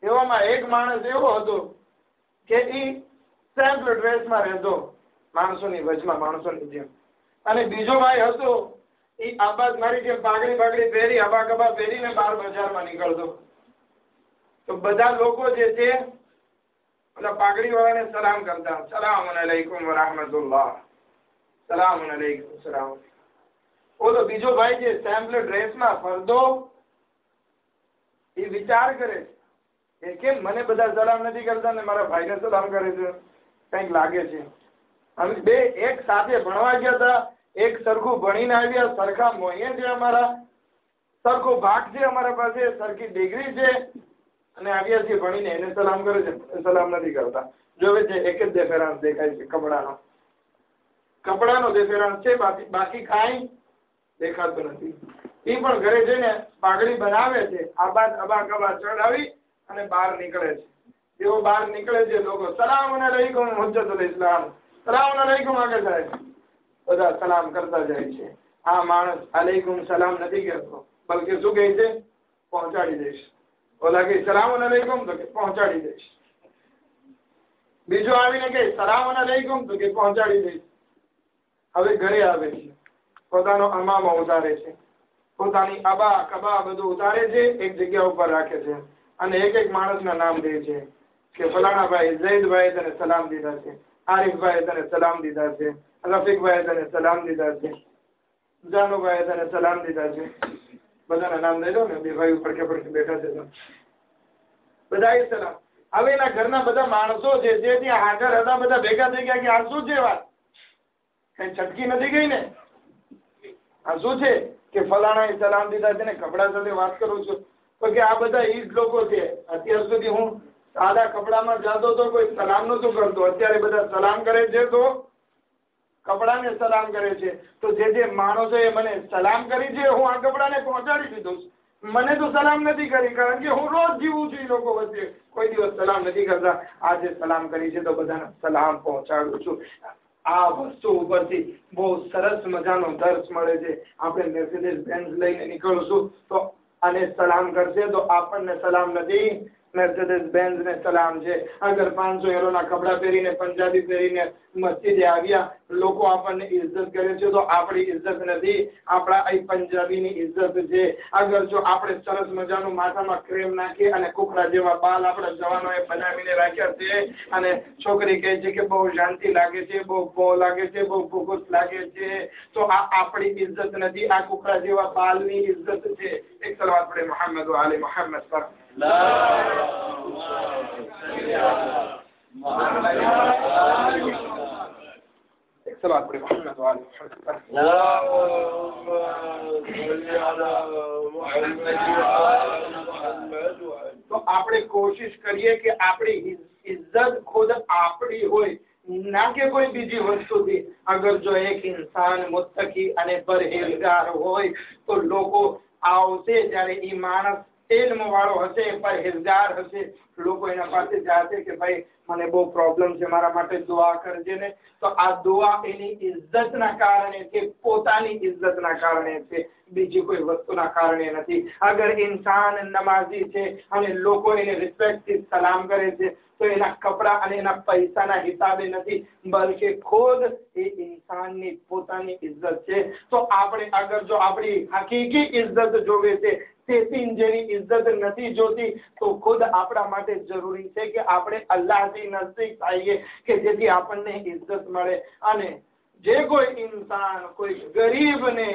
એવામાં એક માણસ એવો હતો કે ઈ સેમ્પલ ડ્રેસમાં રહેતો, માણસોની વચમાં, માણસોની જેમ. અને બીજો ભાઈ હતો એ આબાદ મારી જેમ પાઘડી પહેરી, આબા કબા પહેરીને બહાર બજારમાં નીકળતો. તો બધા લોકો જે છે પેલા પાઘડી વાળાને સલામ કરતા, સલામ અલૈકુમ વ rahmatullah, સલામ અલૈકુમ, સલામ. ઓલો બીજો ભાઈ જે સેમ્પલ ડ્રેસમાં ફરતો, એ વિચાર કરે કે કેમ મને બધા સલામ નથી કરતા ને મારા ભાઈને સલામ કરે છે, કંઈક લાગે છે. અમે બે એક સાથે ભણવા ગયા હતા, એક સરખું ભણીને આવ્યા, સરખા મોયે છે અમારા, સરખો ભાગ છે અમારા પાસે, સરખી ડિગ્રી છે, અને આવ્યા છીએ ભણીને એને સલામ કરે છે, સલામ નથી કરતા. જોવે છે એક જ ડિફરન્સ દેખાય છે, કપડાનો ડિફરન્સ છે, બાકી કાંઈ દેખાતું નથી. એ પણ ઘરે જઈને પાઘડી બનાવે છે, આબા કબા ચડાવી અને બહાર નીકળે છે. જેવો બહાર નીકળે છે લોકો સલામ અલૈકુમ હુજ્જતુલ ઇસ્લામ, સલામ અલૈકુમ આગળ જાય, બધા સલામ કરતા જાય છે. આ માણસ અલૈકુમ સલામ નથી કહેતો, બલકે શું કહે છે? પહોંચાડી દઈશ. ઓલા કે સલામ અલૈકુમ, તો કે પહોંચાડી દઈશ. બીજો આવીને કે સલામ અલૈકુમ, તો કે પહોંચાડી દઈશ. હવે ઘરે આવે છે, પોતાનો અમામો ઉતારે છે, પોતાની આબા કબા બધું ઉતારે છે, એક જગ્યા ઉપર રાખે છે, અને એક એક માણસના નામ દે છે કે ફલાણા ભાઈ, ઝૈદભાઈ તને સલામ દીધા છે, આરિફભાઈ તને સલામ દીધા છે, રફીકભાઈ તને સલામ દીધા છે, જાનુભાઈ તને સલામ દીધા છે. બધાના નામ દઈ દો ને, બે ભાઈ પડકે પડકે બેઠા છે, બધા સલામ. હવે એના ઘરના બધા માણસો જે ત્યાં હાજર હતા બધા ભેગા થઈ ગયા કે આ શું છે વાત, કઈ છટકી નથી ગઈ ને? આ શું છે કે ફલાણા એ સલામ દીધા છે ને કપડા સાથે વાત કરું છું, તો કે આ બધા ઈ જ લોકો છે. અત્યાર સુધી હું સાદા કપડામાં જતો તો કોઈ સલામ નતો કરતો, અત્યારે બધા સલામ કરે છે તો કપડાને સલામ કરે છે. તો જે માણસોએ મને સલામ કરી છે, હું આ કપડાને પહોંચાડી દીધો છું. મને તો સલામ નથી કરી, કારણ કે હું રોજ જીવું છું એ લોકો વચ્ચે, કોઈ દિવસ સલામ નથી કરતા. આજે સલામ કરી છે તો બધાને સલામ પહોંચાડું છું. આ વસ્તુ ઉપરથી બહુ સરસ મજાનો દર્શ મળે છે. આપણે મર્સિડીઝ બેન્ઝ લઈને નીકળશું તો આને સલામ કરશે તો આપણને સલામ નથી, મર્સિડીઝ બેન્ઝ ને સલામ છે. અગર 500 યુરોના કપડા પહેરીને પંજાબી પહેરીને મસ્જિદે આવ્યા, લોકો આપણને ઇજ્જત કરે છે તો આપણી ઇજ્જત નથી, આપણા અહીં પંજાબીની ઇજ્જત છે. અગર જો આપણે સરસ મજાનું માથામાં ક્રેમ નાખી અને કુકડા જેવા બાલ આપણા જવાનોએ બનાવીને રાખ્યા છે, અને છોકરી કહે છે કે બહુ શાંતિ લાગે છે, બહુ લાગે છે, બહુ ફુફુસ લાગે છે, તો આ આપણી ઇજ્જત નથી, આ કુકડા જેવા બાલની ઇજ્જત છે. એક સલાવત પડે મોહમ્મદ વ આલે મોહમ્મદ પર. એક સલાવત પડે મોહમ્મદ વ આલે મોહમ્મદ પર. તો આપણે કોશિશ કરીએ કે આપણી ઇજ્જત ખુદ આપણી હોય, ના કે કોઈ બીજી વસ્તુથી. અગર જો એક ઇન્સાન મુત્તકી અને પરહેઝગાર હોય તો લોકો આવશે, જ્યારે ઈ માણસ ઇલ્મ વાળો હશે, પરહેઝગાર હશે, લોકો એના પાસે જશે કે ભાઈ મને બહુ પ્રોબ્લેમ છે, મારા માટે દુઆ કરજે ને. તો આ દુઆ એની ઇજ્જતના કારણે છે, પોતાની ઇજ્જતના કારણે છે, બીજી કોઈ વસ્તુના કારણે નથી. અગર ઇન્સાન નમાઝી છે અને લોકો એને રિસ્પેક્ટથી સલામ કરે છે તો એના કપડા અને એના પૈસાના હિસાબે નથી, બલકે ખુદ એ ઇન્સાનની પોતાની ઇજ્જત છે. તો આપણે અગર જો આપણી હકીકી ઇજ્જત જોવે છે, તેથી જેની ઇજ્જત નથી જોતી, તો ખુદ આપણા માટે જરૂરી છે કે આપણે અલ્લાહથી નજદીક થઈએ કે જેથી આપણને ઇજ્જત મળે. અને જે કોઈ ઇન્સાન કોઈ ગરીબને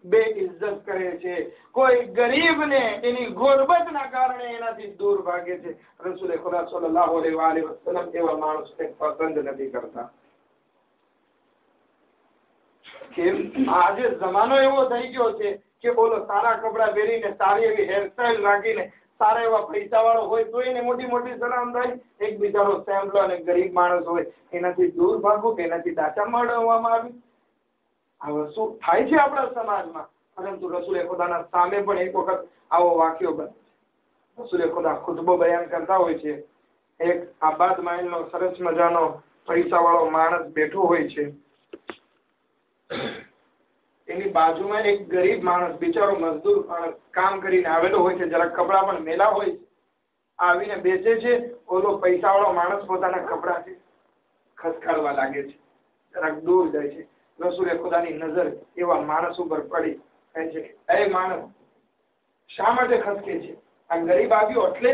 બે ઇજ્જત કરે છે, કોઈ ગરીબને એની ગુરબતના કારણે એનાથી દૂર ભાગે છે, રસૂલ ખુદા સલ્લલ્લાહુ અલૈહિ વસલ્લમ એવા માણસને પસંદ નથી કરતા. કેમ? આજે જમાનો એવો થઈ ગયો છે કે બોલો સારા કપડા પહેરીને, સારી એવી હેરસ્ટાઈલ રાખીને, સારા એવા પૈસા વાળો હોય તો એને મોટી મોટી સલામ થાય, એક બિચારો સેમ્પલો અને ગરીબ માણસ હોય એનાથી દૂર ભાગવું, એનાથી દાચા માંડવામાં આવી. આ વસ્તુ થાય છે આપણા સમાજમાં. પરંતુ રસૂલે ખુદાના સામે પણ એક વખત આવો વાક્યો બને. રસૂલે ખુદા ખુતબો બયાન કરતા હોય છે, એક આબાદ માઇલનો સરસ મજાનો પૈસા વાળો માણસ બેઠો હોય છે, એની બાજુમાં એક ગરીબ માણસ, બિચારો મજદૂર માણસ કામ કરીને આવેલો હોય છે, જરા કપડા પણ મેલા હોય છે. આવીને બેસે છે, ઓલો પૈસાવાળો માણસ પોતાના કપડાથી ખસકાડવા લાગે છે, જરાક દૂર જાય છે. રસૂલે ખુદાની નજર એવા માણસ ઉપર પડી, કહે છે કે એ માણસ શા માટે ખસકે છે? આ ગરીબ આવ્યો એટલે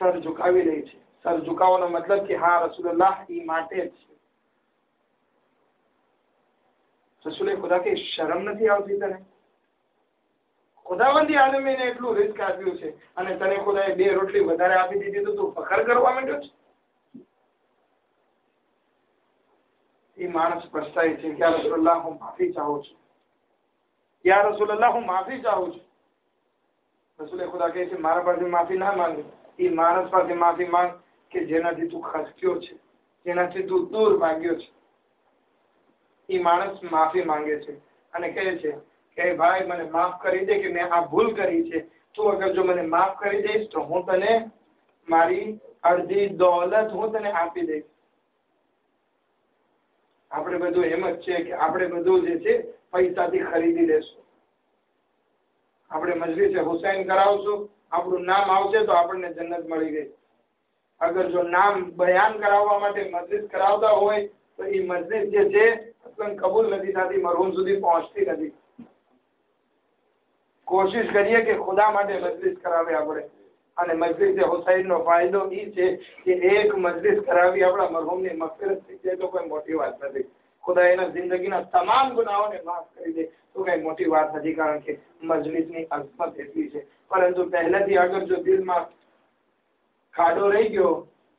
સર ઝુકાવી લે છે. સર ઝુકાવવાનો મતલબ કે હા રસૂલુલ્લાહ ઈ માટે જ છે. રસૂલે ખુદા કે શરમ નથી આવતી તને? ખુદાવંદી આલમે એને એટલું રિસ્ક આપ્યું છે અને તને ખુદાએ 2 રોટલી વધારે આપી દીધી તો તું ફખર કરવા માંડ્યો છે? એ માણસ પછતાય છે, યા રસૂલુલ્લાહ હું માફી ચાહું છું, યા રસૂલુલ્લાહ હું માફી ચાહું છું. રસૂલે ખુદા કહે છે મારા પાસે માફી ના માંગ, એ માણસ પાસે માફી માંગ કે જેનાથી તું ખસક્યો છે, જેનાથી તું દૂર ભાગ્યો છે. એ માણસ માફી માંગે છે અને કહે છે કે ભાઈ મને માફ કરી દે કે મેં આ ભૂલ કરી છે. તું અગર જો મને માફ કરી દઈશ તો હું તને મારી અડધી દોલત હું તને આપી દઈશ. આપણે બધું એમ જ છે કે આપણે બધું જે છે પૈસાથી ખરીદી લેશું. આપણે મજલિસે હુસૈન કરાવશું, આપણું નામ આવશે તો આપણને જન્નત મળી ગઈ. અગર જો નામ બયાન કરાવવા માટે મજલિસ કરાવતા હોય તો એ મજલિસ જે છે અસલન કબૂલ નથી થતી, મરહૂમ સુધી પહોંચતી નથી. કોશિશ કરીએ કે ખુદા માટે મજલિસ કરાવે આપણે. અને મજલિસ હુસૈન નો ફાયદો એ છે કે એક મજલિસ કરાવી આપણા મરહૂમની મગફિરત થઈ જાય તો કોઈ મોટી વાત નથી. ખુદા એના જિંદગીના તમામ ગુનાહોને માફ કરી દે તો કઈ મોટી વાત નથી, કારણ કે મજલિસની અઝમત એટલી છે. પરંતુ પહેલાથી આગળ જો દિલમાં ખાડો રહી ગયો,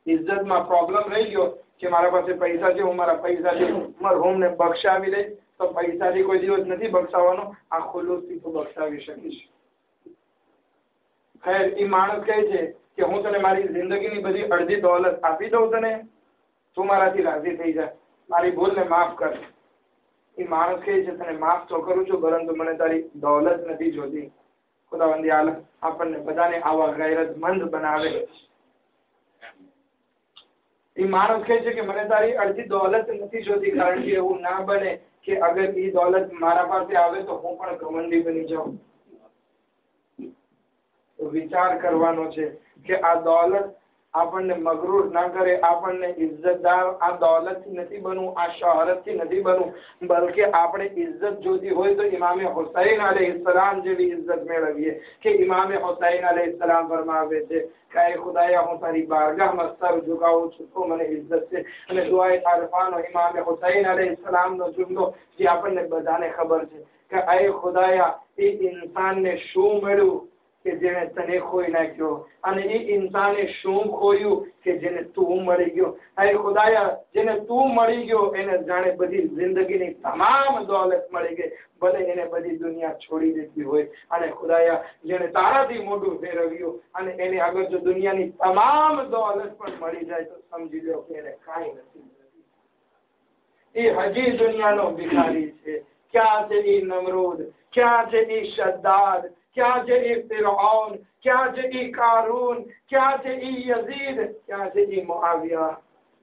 ઇજ્જતમાં પ્રોબ્લેમ રહી ગયો કે મારા પાસે પૈસા છે, હું મારા પૈસાથી મરહૂમને બક્ષાવી લઈશ, તો પૈસાથી કોઈ દિવસ નથી બક્ષાવવાનો, આ ખુલ્લુસથી તું બક્ષાવી શકીશ. ખૈર, એ માણસ કહે છે કે હું તને મારી જિંદગીની બધી અડધી દોલત આપી દઉં તને, તું મારાથી રાજી થઈ જાય, મારી ભૂલને માફ કર. એ માણસ કહે છે તને માફ તો કરું છું પરંતુ મને તારી દોલત નથી જોતી. ખુદાવંદી આલમ આપણને બધાને આવા ગૈરતમંદ બનાવે. એ માણસ કહે છે કે મને તારી અડધી દોલત નથી જોતી, કારણ કે એવું ના બને કે અગર એ દોલત મારા પાસે આવે તો હું પણ ઘમંડી બની જાઉં. વિચાર કરવાનો છે કે આ દોલત આપણને મગરૂર ના કરે, આપણને ઇજ્જતદાર આ દોલતથી નથી બનવું, આ શોહરતથી નથી બનવું, બલકે આપણે ઇજ્જત જોતી હોય તો ઇમામે હુસૈન અલૈહિસ્સલામ જેવી ઇજ્જત મેળવીએ કે ઇમામે હુસૈન અલૈહિસ્સલામ ફરમાવે છે કે એ ખુદાયા હું તારી બારગાહમાં સર ઝુકાવું છું તો મને ઇજ્જત છે. અને દુઆએ આરફાનો ઇમામે હુસૈન અલૈહિસ્સલામનો જુમલો જે આપણને બધાને ખબર છે કે એ ખુદાયા એ ઇન્સાનને શું મળ્યું કે જેને તને ખોઈ નાખ્યો, અને એ ઇન્સાને શું ખોયું કે જેને તું મળી ગયો. હે ખુદાયા જેને તું મળી ગયો એને જાણે બધી જિંદગીની તમામ દોલત મળી ગઈ, ભલે એને બધી દુનિયા છોડી દીધી હોય. અને ખુદાયા જેને તારાથી મોઢું ફેરવ્યું અને એને અગર જો દુનિયાની તમામ દોલત પણ મળી જાય તો સમજી લો કે એને કાંઈ નથી. એ હજી દુનિયાનો ભિખારી છે. ક્યાં છે એ નમરૂદ, ક્યાં છે એ શદ્દાદ, ક્યાં છે એ ફિરഔન, ક્યાં છે એ કારૂન, ક્યાં છે એ યઝીદ, ક્યાં છે એ મુઆવિયા.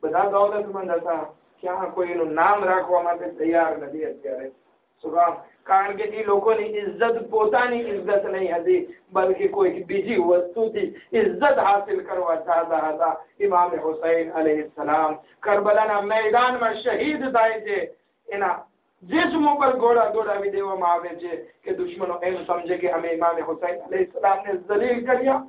બધા દોલતમંદ હતા, ક્યાં કોઈનું નામ રાખવા માટે તૈયાર નથી અત્યારે. કારણ કે એ લોકોની ઇજ્જત પોતાની ઇજ્જત નહીં હતી, બલકે કોઈ બીજી વસ્તુથી ઇજ્જત હાસિલ કરવા ચાહતા હતા. ઇમામ હુસૈન અલૈહિસ્સલામ કરબલાના મેદાનમાં શહીદ થાય છે, એના जिस्म पर घोड़ा दौड़ावी देवामां આવે છે કે દુશ્મનો એમ સમજે કે અમે ઇમામ હુસૈન અલૈહિસ્સલામને જલીલ કર્યા.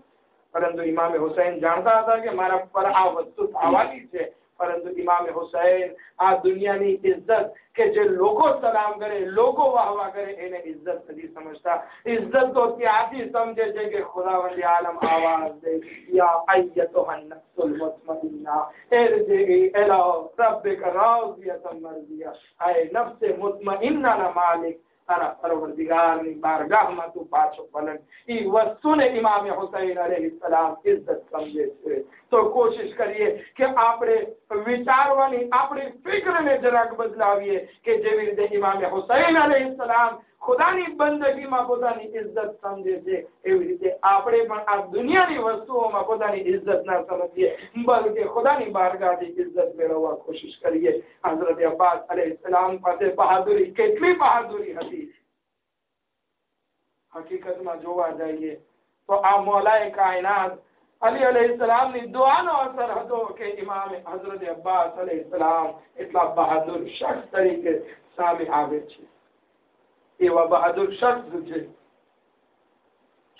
પરંતુ ઇમામ હુસૈન જાણતા હતા કે મારા પર આ વસ્તુ આવવાની છે. પરંતુ ઇમામ હુસૈન આ દુનિયાની ઇજ્જત કે જે લોકો સલામ કરે, લોકો વાહવા કરે, એને ઇજ્જત નથી સમજતા. ઇજ્જત તો ત્યાંથી સમજે છે કે ખુદાવંદ આલમ આવાજ દે, યા અય્યતુહન નફ્સુલ મુતમઇન્ના ઇરજી ઇલા રબ્બિકા રાઝિયતન મરઝિયા. આય નફ્સ મુતમઇન્ના ના માલિક, તારા પરવરદિગારની બારગાહમાં તું પાછો પલટ. એ વસ્તુને ઇમામ હુસૈન અલૈહિસ્સલામ ઇજ્જત સમજે છે. તો કોશિશ કરીએ કે આપણે વિચારવાની આપણી ફિકરને જરાક બદલાવીએ કે જેવી રીતે ઇમામ હુસૈન અલૈહિસ્સલામ ખુદાની બંદગીમાં પોતાની ઇજ્જત સમજે છે, એવી રીતે આપણે પણ આ દુનિયાની વસ્તુઓમાં પોતાની ઇજ્જત ના સમજીએ, બલકે ખુદાની બારગાહથી ઇજ્જત મેળવવા કોશિશ કરીએ. હઝરત અબ્બાસ અલૈહિસ્સલામ પાસે બહાદુરી, કેટલી બહાદુરી હતી. હકીકતમાં જોવા જઈએ તો આ મૌલાએ કાયનાત અલી અલૈહિસ્સલામ ની દુઆનો અસર હતો કે ઇમામ હઝરત અબ્બાસ અલૈહિસ્સલામ એટલા બહાદુર શખ્સ તરીકે સામે આવે છે. એવા બહાદુર શખ્સ છે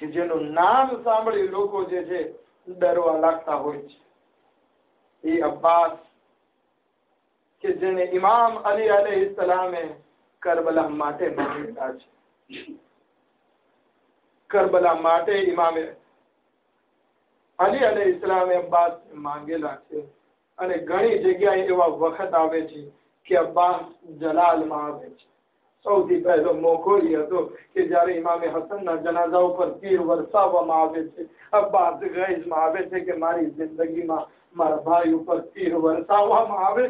કે જેનું નામ સાંભળી લોકો જે છે ડરવા લાગતા હોય છે. એ અબ્બાસ કે જેને ઇમામ અલી અલૈહિસ્સલામે કરબલા માટે માંગેલા છે. કરબલા માટે ઇમામે અલી અલૈહિસ્સલામે અબ્બાસ માંગેલા છે. અને ઘણી જગ્યાએ એવા વખત આવે છે કે અબ્બાસ જલાલમાં આવે છે. સૌથી પહેલો મોકો એ હતો કે જ્યારે ઇમામે હસનના જનાઝા ઉપર તીર વરસાવવામાં આવે છે. અબ્બાસ ગૈઝમાં આવે છે કે મારી જિંદગીમાં મારા ભાઈ ઉપર તીર વરસાવવામાં આવે,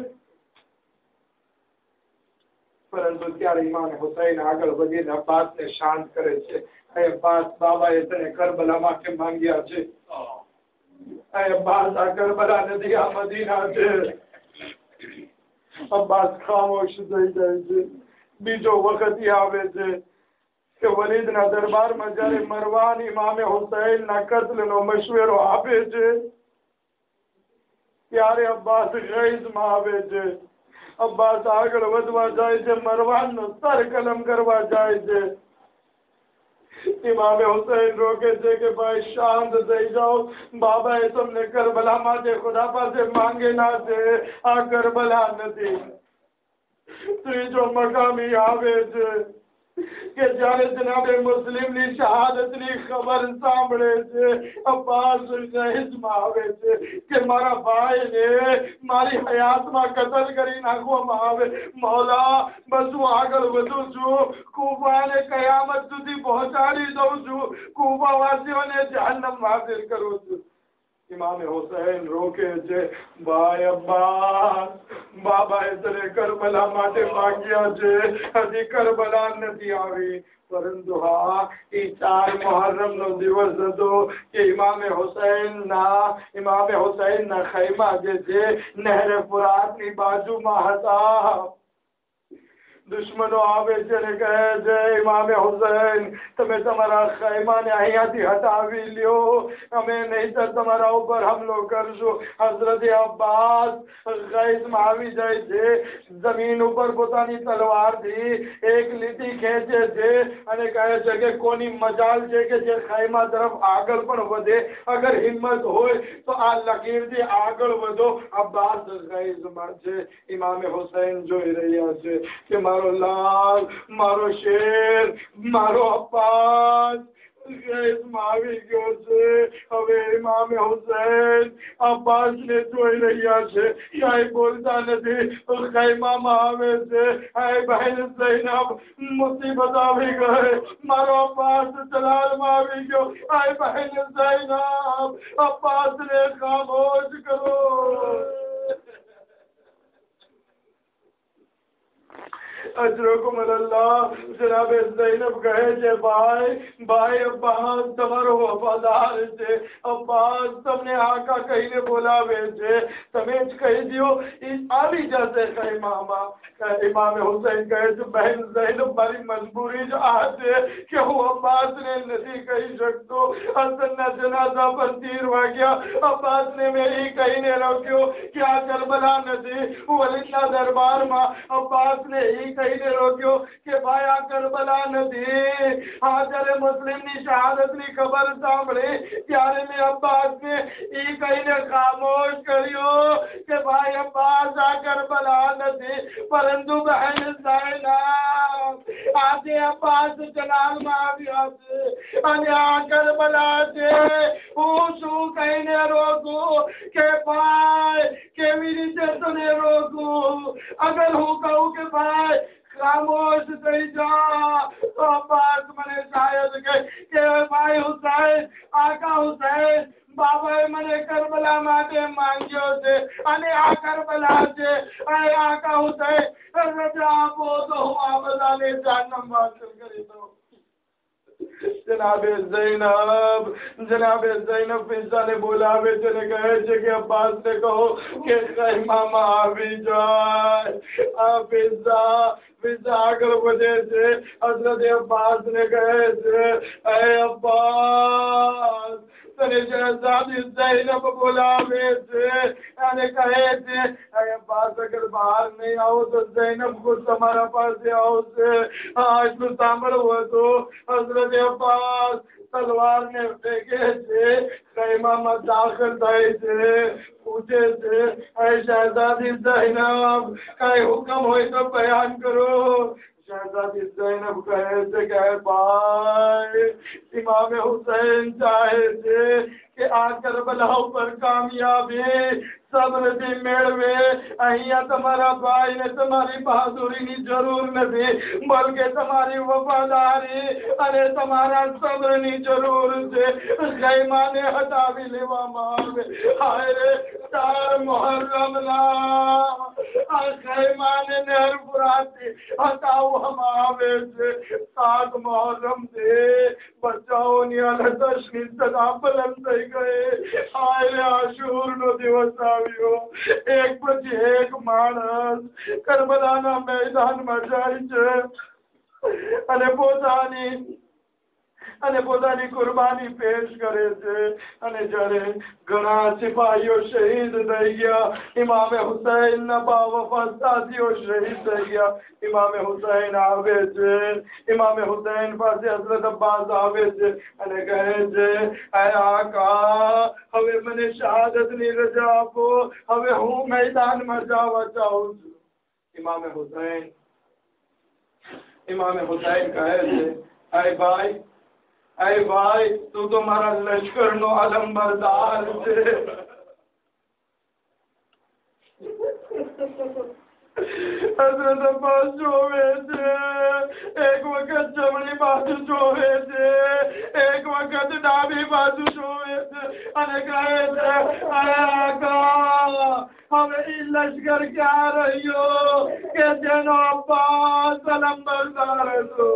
પરંતુ ત્યારે ઇમામે હુસૈન આગળ વધીને અબ્બાસને શાંત કરે છે. અબ્બાસ, બાબાએ તને કરબલા માટે માંગ્યા છે. અબ્બાસ, આ કરબલા નથી, આ મદીના છે. અબ્બાસ ખામોશ થઈ જાય છે. બીજો વખત આવે છે કે વલીદના દરબારમાં જ્યારે મરવાન ઇમામે હુસૈનના કત્લનો મશવરો આપે છે ત્યારે અબ્બાસ ગૈઝમાં આવે છે. અબ્બાસ આગળ વધવા જાય છે, મરવાનનો સર કલમ કરવા જાય છે. ઇમામે હુસૈન રોકે છે કે ભાઈ શાંત થઈ જાઓ, બાબાએ તમને કરબલા માટે ખુદા પાસે માંગેલા છે, આ કરબલા નથી. ત્રીજો મકામી આવે છે કે જ્યારે જનાબે મુસ્લિમની શહાદતની ખબર સાંભળે છે, અબ્બાસ ગૈઝમાં આવે છે કે મારા ભાઈને મારી હયાતમાં કતલ કરી નાખવામાં આવે. મૌલા, બસ હું આગળ વધું છું, કૂફાને કયામત સુધી પહોંચાડી દઉં છું, કૂફાવાસીઓને જહન્નમ હાસિલ કરું છું. ઇમામે હુસૈન રોકે છે, ભાઈ અબ્બાસ, બાબાએ તને કરબલા માટે માંગ્યા છે, હજી કરબલા નથી આવી. પરંતુ હા, એ 4 મુહર્રમ નો દિવસ હતો કે ઇમામે હુસૈનના ખૈમા જે છે નહેરે ફુરાતની બાજુમાં હતા. દુશ્મનો આવે છે અને કહે છે, ઇમામે હુસૈન, તમે તમારા ખૈમાને અહીંયાથી હટાવી લ્યો, અમે નહીતર તમારા ઉપર હુમલો કરશું. હઝરત અબ્બાસ ગૈઝમાં આવી જાય છે, જમીન ઉપર પોતાની તલવારથી એક લીટી ખેંચે છે અને કહે છે કે કોની મજાલ છે કે જે ખૈમા તરફ આગળ પણ વધે, અગર હિંમત હોય તો આ લકીરથી આગળ વધો. અબ્બાસ ગૈઝમાં છે. ઇમામે હુસૈન જોઈ રહ્યા છે કે મારો લાલ, મારો શેર, મારો અબ્બાસ ગૈઝમાં આવી ગયો છે. હવે ઇમામે હુસૈન અબ્બાસને જોઈ રહ્યા છે, કઈ બોલતા નથી. ખૈમામાં આવે છે, હે બહેન ઝૈનબ, મુસીબત આવી ગઈ, મારો અબ્બાસ જલાલમાં આવી ગયો. હે બહેન ઝૈનબ, અબ્બાસને ખામોશ કરો. અજરકુમ અલ્લાહ. જનાબે ઝૈનબ કહે છે, ભાઈ અબ્બાસ તમારો વફાદાર છે. અબ્બાસ તમને આકા કહીને બોલાવે છે, તમે જ કહી દો, એ આવી જશે ખૈમામાં. ઇમામે હુસૈન કહે છે, બહેન ઝૈનબ, મારી મજબૂરી જ આ છે કે હું અબ્બાસને નથી કહી શકતો. હસનના જનાઝા પર તીર વાગ્યા, અબ્બાસને મેં એ કહીને રોક્યો કે આ કરબલા નથી. વલીદના દરબારમાં અબ્બાસને એ કહીને રોક્યો કે ભાઈ આ કરબલા નથી. હા, જ્યારે મુસ્લિમની શહાદતની ખબર સાંભળી ત્યારે મેં અબ્બાસને એ કહીને ખામોશ કર્યો કે ભાઈ અબ્બાસ આ કરબલા નથી. પરંતુ બહેન ઝૈનબ, આજે અબ્બાસ જલાલમાં આવ્યા છે અને આ કરબલા છે. હું શું કહીને રોકું કે ભાઈ, કેવી રીતે તને રોકું? અગર હું કહું કે ભાઈ ખામોશ થઈ જા તો અબ્બાસ મને શાયદ કે ભાઈ હુસૈન, આકા હુસૈન, બાબાએ મને કરબલા માટે માંગ્યો છે અને આ કરબલા છે. આકા હુસૈન, રજા આપો તો હું આ બધાને જહન્નમ હાસિલ કરી દઉં. જનાબે ઝૈનબ ફિઝાને બોલાવે છે અને કહે છે કે અબ્બાસને કહો કે ખૈમામાં આવી જાય. આ ફિઝા આગળ વધે છે. હઝરત અબ્બાસ ને કહે છે, એ અબ્બાસ, તને શહેજાદી ઝૈનબ બોલાવે છે અને કહે છે, એ અબ્બાસ, અગર બહાર નહીં આવો તો ઝૈનબ को તમારા પાસે આવશે. એટલું સાંભળવું હતું. હઝરત અબ્બાસ તલવાર ને ફેંકે છે, ખૈમામાં દાખલ થાય છે, પૂછે છે, એ શહેજાદી ઝૈનબ, કઈ હુકમ હોય તો બયાન કરો. शहजादी ज़ैनब कहे છે કે ભાઈ, ઇમામે હુસૈન ચાહે છે કે આ કરબલા ઉપર કામયાબી સબ્રથી મેળવે. અહીંયા તમારા ભાઈને તમારી બહાદુરીની જરૂર નથી, બલકે તમારી વફાદારી અને તમારા સબ્રની જરૂર છે. ખૈમાને હટાવી લેવામાં આવે. હાય રે, 4 મુહર્રમના આ ખૈમાને નહેર ફુરાતથી હટાવવામાં આવે છે. 7 મુહર્રમ થી બચ્ચાઓની અલતશની સદા બલંદ થઈ ગઈ. હાય રે, આશુરનો દિવસ આવ્યો. એક પછી એક માણસ કરબલાના મેદાનમાં જાય છે અને પોતાની કુરબાની પેશ કરે છે. અને જ્યારે ઘણા સિપાહીઓ શહીદ થઈ ગયા, ઇમામે હુસૈન ના બાવફા સાથીઓ શહીદ થઈ ગયા, ઇમામે હુસૈન આવે છે. ઇમામે હુસૈન પાસે હઝરત અબ્બાસ આવે છે અને કહે છે, એ આકા, હવે મને શહાદતની રજા આપો, હવે હું મેદાનમાં જવા ચાહું છું. ઇમામે હુસૈન કહે છે, એ ભાઈ, તું તો મારા લશ્કરનો અલંબરદાર છે. હઝરત અબ્બાસ જોવે છે, એક વખત જમણી બાજુ જોવે છે, એક વખત ડાબી બાજુ જોવે છે અને કહે છે, હવે ઈ લશ્કર ક્યાં રહ્યો કે જેનો અબ્બાસ અલંબરદાર હતો.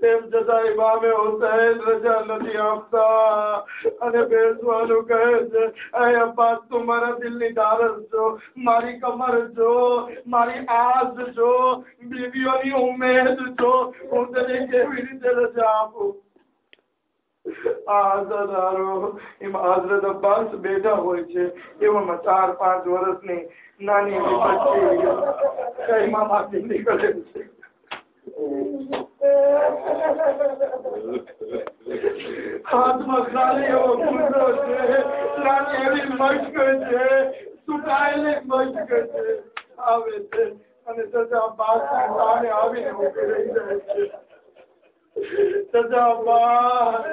તેમ છતાં ઇમામે હુસૈન રજા નથી આપતા અને બેસવાનું કહે છે, એ અબ્બાસ, તું મારા દિલની ધારસ છો, મારી કમર છો, મારી આસ છો, બીવીઓની ઉમેદ છો, હું તને કેવી રીતે રજા આપું. હઝરત અબ્બાસ બેઠા હોય છે. એવામાં 4-5 વર્ષની નાની બચ્ચી ખૈમામાંથી નીકળે છે. હાથમાં ખાલી એવો ગુંડો છે, નાની એવી મશક છે, સુકાયેલી મશક છે. આવે છે અને સજા અબ્બાસ સામે આવીને ઉભી રહી જાય છે. સજા અબ્બાસ,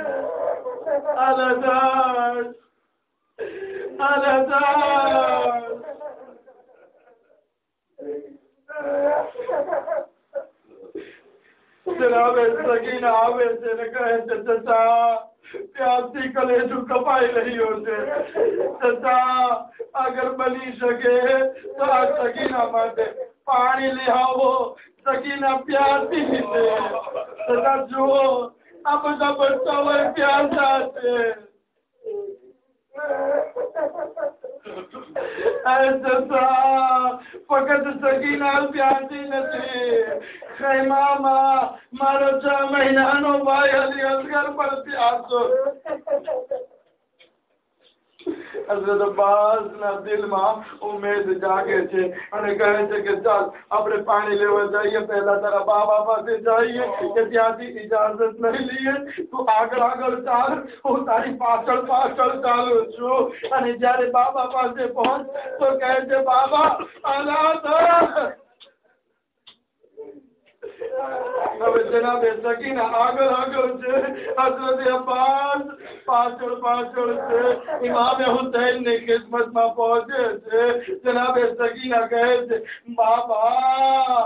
જનાબે સગીના આવે છે ને કહે છે, ચચા, પ્યાસથી કલેજું કપાઈ રહ્યો છે. ચચા, અગર બની શકે તો આ સગીના માટે પાણી લઈ આવો. સગીના પ્યાસી છે. ચચા જુઓ, આ બધા બચ્ચાઓ પ્યાસા છે. ફક્ત સગીના પ્યાસી નથી, ખૈમામાં મારો 6 મહિનાનો ભાઈ અલી અસગર પર પ્યાસો. હઝરત અબ્બાસ ના દિલમાં ઉમેદ જાગે છે અને કહે છે કે ચાલ આપણે પાણી લેવા જઈએ, પહેલા તારા બાબા પાસે જઈએ કે ત્યાંથી ઇજાજત લઈ લઈએ. તું આગળ ચાલ, હું તારી પાછળ ચાલું છું. અને જયારે બાબા પાસે પહોંચ તો કહે છે, બાબા હવે જનાબે સગીના આગળ છે, હઝરત અબ્બાસ પાછળ છે. ઇમામે હુસૈન ની ખિદમતમાં પહોંચે છે. જનાબે સગીના કહે છે, બાબા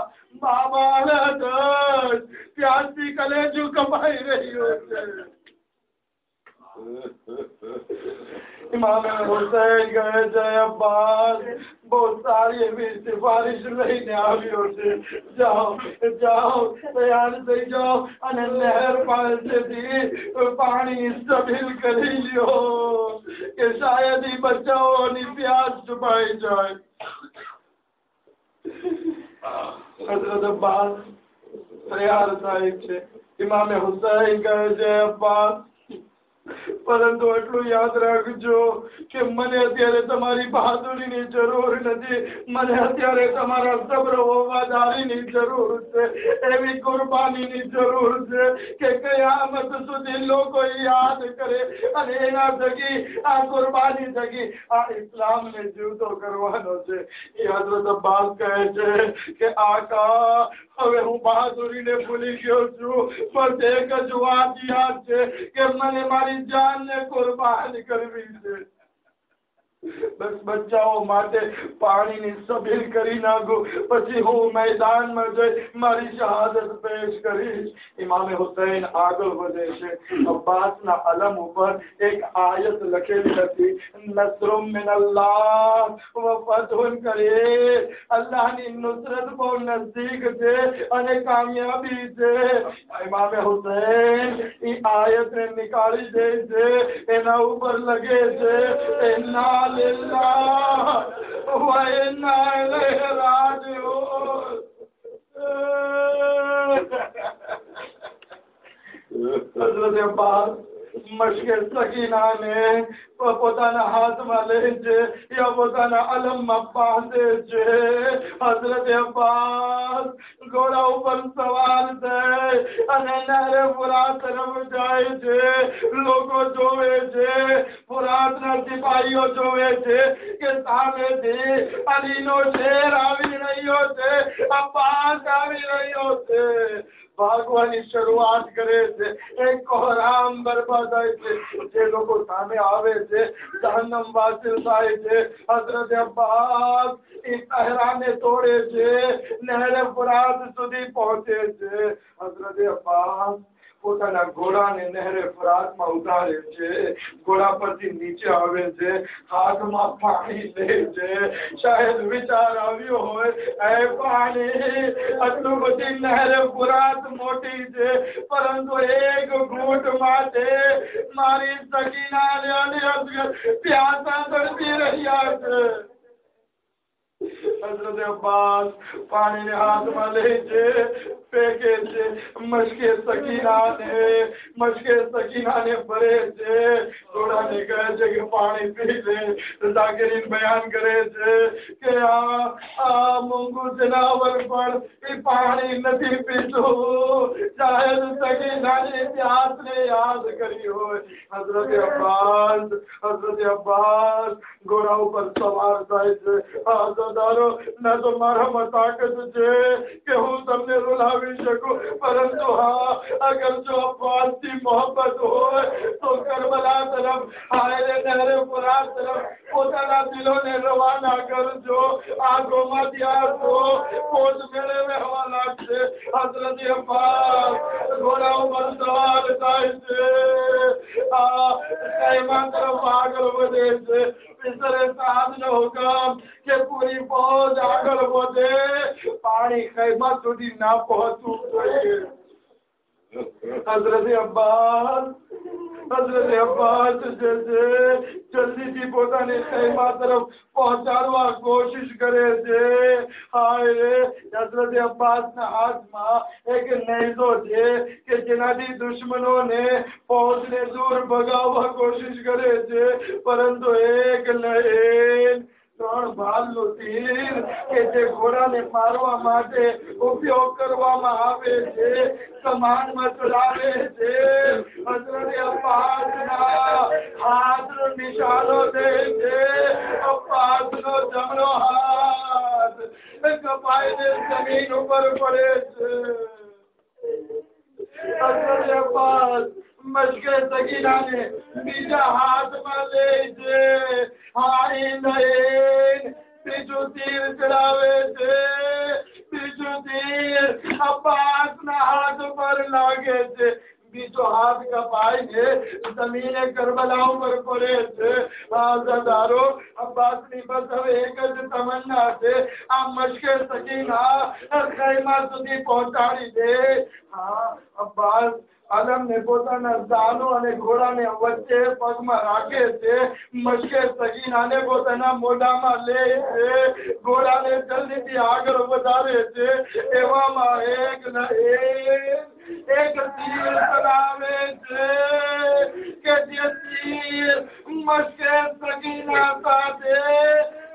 પ્યાસથી કલેજું કપાઈ રહ્યો છે. ઇમામે હુસૈન કહે છે, અબ્બાસ, બહુ સારી એવી સિફારિશ લઈને આવ્યો છે. જાઓ તૈયાર થઈ જાઓ અને નહેર પાસેથી પાણી સબીલ કરી લ્યો કે શાયદ ઈ બચ્ચાઓની પ્યાસ છુપાઈ જાય. હઝરત અબ્બાસ તૈયાર થાય છે. ઇમામે હુસૈન કહે છે અબ્બાસ પરંતુ એટલું યાદ રાખજો કે મને અત્યારે તમારી બહાદુરીની જરૂર નથી, મને અત્યારે તમારા સબ્ર વફાદારીની જરૂર છે, એવી કુરબાનીની જરૂર છે કે કયામત સુધી લોકો યાદ કરે અને એના થકી આ કુરબાની થકી આ ઇસ્લામને જીવતો કરવાનો છે. એ હઝરત અબ્બાસ કહે છે કે આકા હવે હું બહાદુરીને ભૂલી ગયો છું, બસ એક જ વાત યાદ છે કે મને મારી જાનને કુરબાન કરવી છે. બસ બચ્ચાઓ માટે પાણીની સબીલ કરી નાખું, પછી હું મેદાનમાં જઈ મારી શહાદત પેશ કરીશ. ઇમામે હુસૈન આગળ વધે છે. અબ્બાસના અલમ ઉપર એક આયત લખેલી હતી, નસરુમ મિનલ્લાહ વ ફતહુન કરીમ. અલ્લાહની નુસરત બહુ નજદીક છે અને કામયાબી છે. ઇમામે હુસૈન એ આયતને નીકાળી દે છે, એના ઉપર લગે છે ઇન્ના लिल्लाह व इन्ना इलैहि राजिऊन. हज़रत अब्बास મશકે સકીનાને પોતાના હાથમાં લે છે યા પોતાના અલમમાં બાંધે છે. હઝરત અબ્બાસ ઘોડા ઉપર સવાર થાય અને નહેરે ફુરાત તરફ જાય છે. લોકો જોવે છે, ફુરાતના સિપાહીઓ જોવે છે કે સામેથી અલીનો શેર આવી રહ્યો છે, અબ્બાસ આવી રહ્યો છે. ભાગવાની શરૂઆત કરે છે. એક કોહરામ બરબાદ થાય છે. જે લોકો સામે આવે છે જહન્નમ વાસિલ થાય છે. હઝરત અબ્બાસ એ સહરાને તોડે છે, નહેરે ફુરાત સુધી પહોંચે છે. હઝરત અબ્બાસ પોતાના ઘોડાને નહેરે ફુરાતમાં ઉતારે છે, ઘોડા પરથી નીચે આવે છે, હાથમાં પાણી લે છે. શાયદ વિચાર આવ્યો હોય એ પાણી આટલું બધી નહેરે ફુરાત મોટી છે પરંતુ એક ઘૂંટ માટે મારી સકીના અને અસગર પ્યાસા તડપી રહ્યા છે. હઝરત અબ્બાસ પાણીને હાથમાં લે છે, ફેંકે છે, મશકે સકીનાને ભરે છે. ઘોડાને કહે છે કે પાણી પી લે. ઝાકિરીન બયાન કરે છે કે આ મૂંગું જનાવર પણ એ પાણી નથી પીતું, શાયદ સકીનાની પ્યાસને યાદ કરી હોય. હઝરત અબ્બાસ ઘોડા ઉપર સવાર થાય છે. ના તો મારામાં તાકાત છે કે હું તમને રૂલાવી શકું, પરંતુ હા અગર જો અબ્બાસથી મોહબ્બત હોય તો કરબલા તરફ હાયરે નહેરે ફુરાત તરફ પોતાના દિલોને રવાના કરજો. આંખોમાંથી આંખો પોત મેળે વહેવા લાગશે. હઝરત અબ્બાસ ઘોડા ઉપર સવાર થાય છે, કૈમા તરફ આગળ વધે છે. પિસરે સાહેબનો હુકમ કે પૂરી ફૌજ આગળ વધે, પાણી કૈમા સુધી ના પહોંચવું જોઈએ. હઝરત અબ્બાસ જલ્દીથી પોતાની કૈમા તરફ પહોંચાડવા કોશિશ કરે છે. હાય હઝરત અબ્બાસના હાથમાં એક નેઝો છે કે જેનાથી દુશ્મનોને ફૌજને દૂર ભગાવવા કોશિશ કરે છે, પરંતુ એક લહેર 3 ભાલનું તીર કે જે ઘોડાને મારવા માટે ઉપયોગ કરવામાં આવે છે, કમાનમાં ચલાવે છે. હઝરત અબ્બાસના હાથનો નિશાનો દે છે. અબ્બાસનો જમણો હાથ કપાઈને જમીન ઉપર પડે છે. હઝરત અબ્બાસ મશકે સકીનાને બીજા હાથમાં લે છે. બીજું તીર ચડાવે છે. બીજું તીર અબ્બાસના હાથ પર લાગે છે. બીજો હાથ કપાઈને જમીને કરબલા ઉપર પડે છે. હજારો અબ્બાસની બસ હવે એક જ તમન્ના છે, આ મશકે સકીના ખૈમા સુધી પહોંચાડી દે. હા અબ્બાસ આદમને પોતાના ઝાલુ અને ઘોડાને વચ્ચે પગમાં રાખે છે, મશકે સગીનાને પોતાના મોઢામાં લે છે, ઘોડાને જલ્દીથી આગળ વધારે છે, એવામાં એક તીર ચલાવે છે કે જે તીર મશકે સગીના સાથે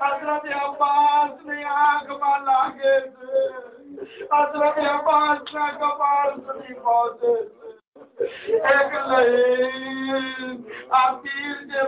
હઝરત અબ્બાસની આંખમાં લાગે છે, હઝરત અબ્બાસના કપાળ સુધી પહોંચે છે. એક લઈ આ તીર જે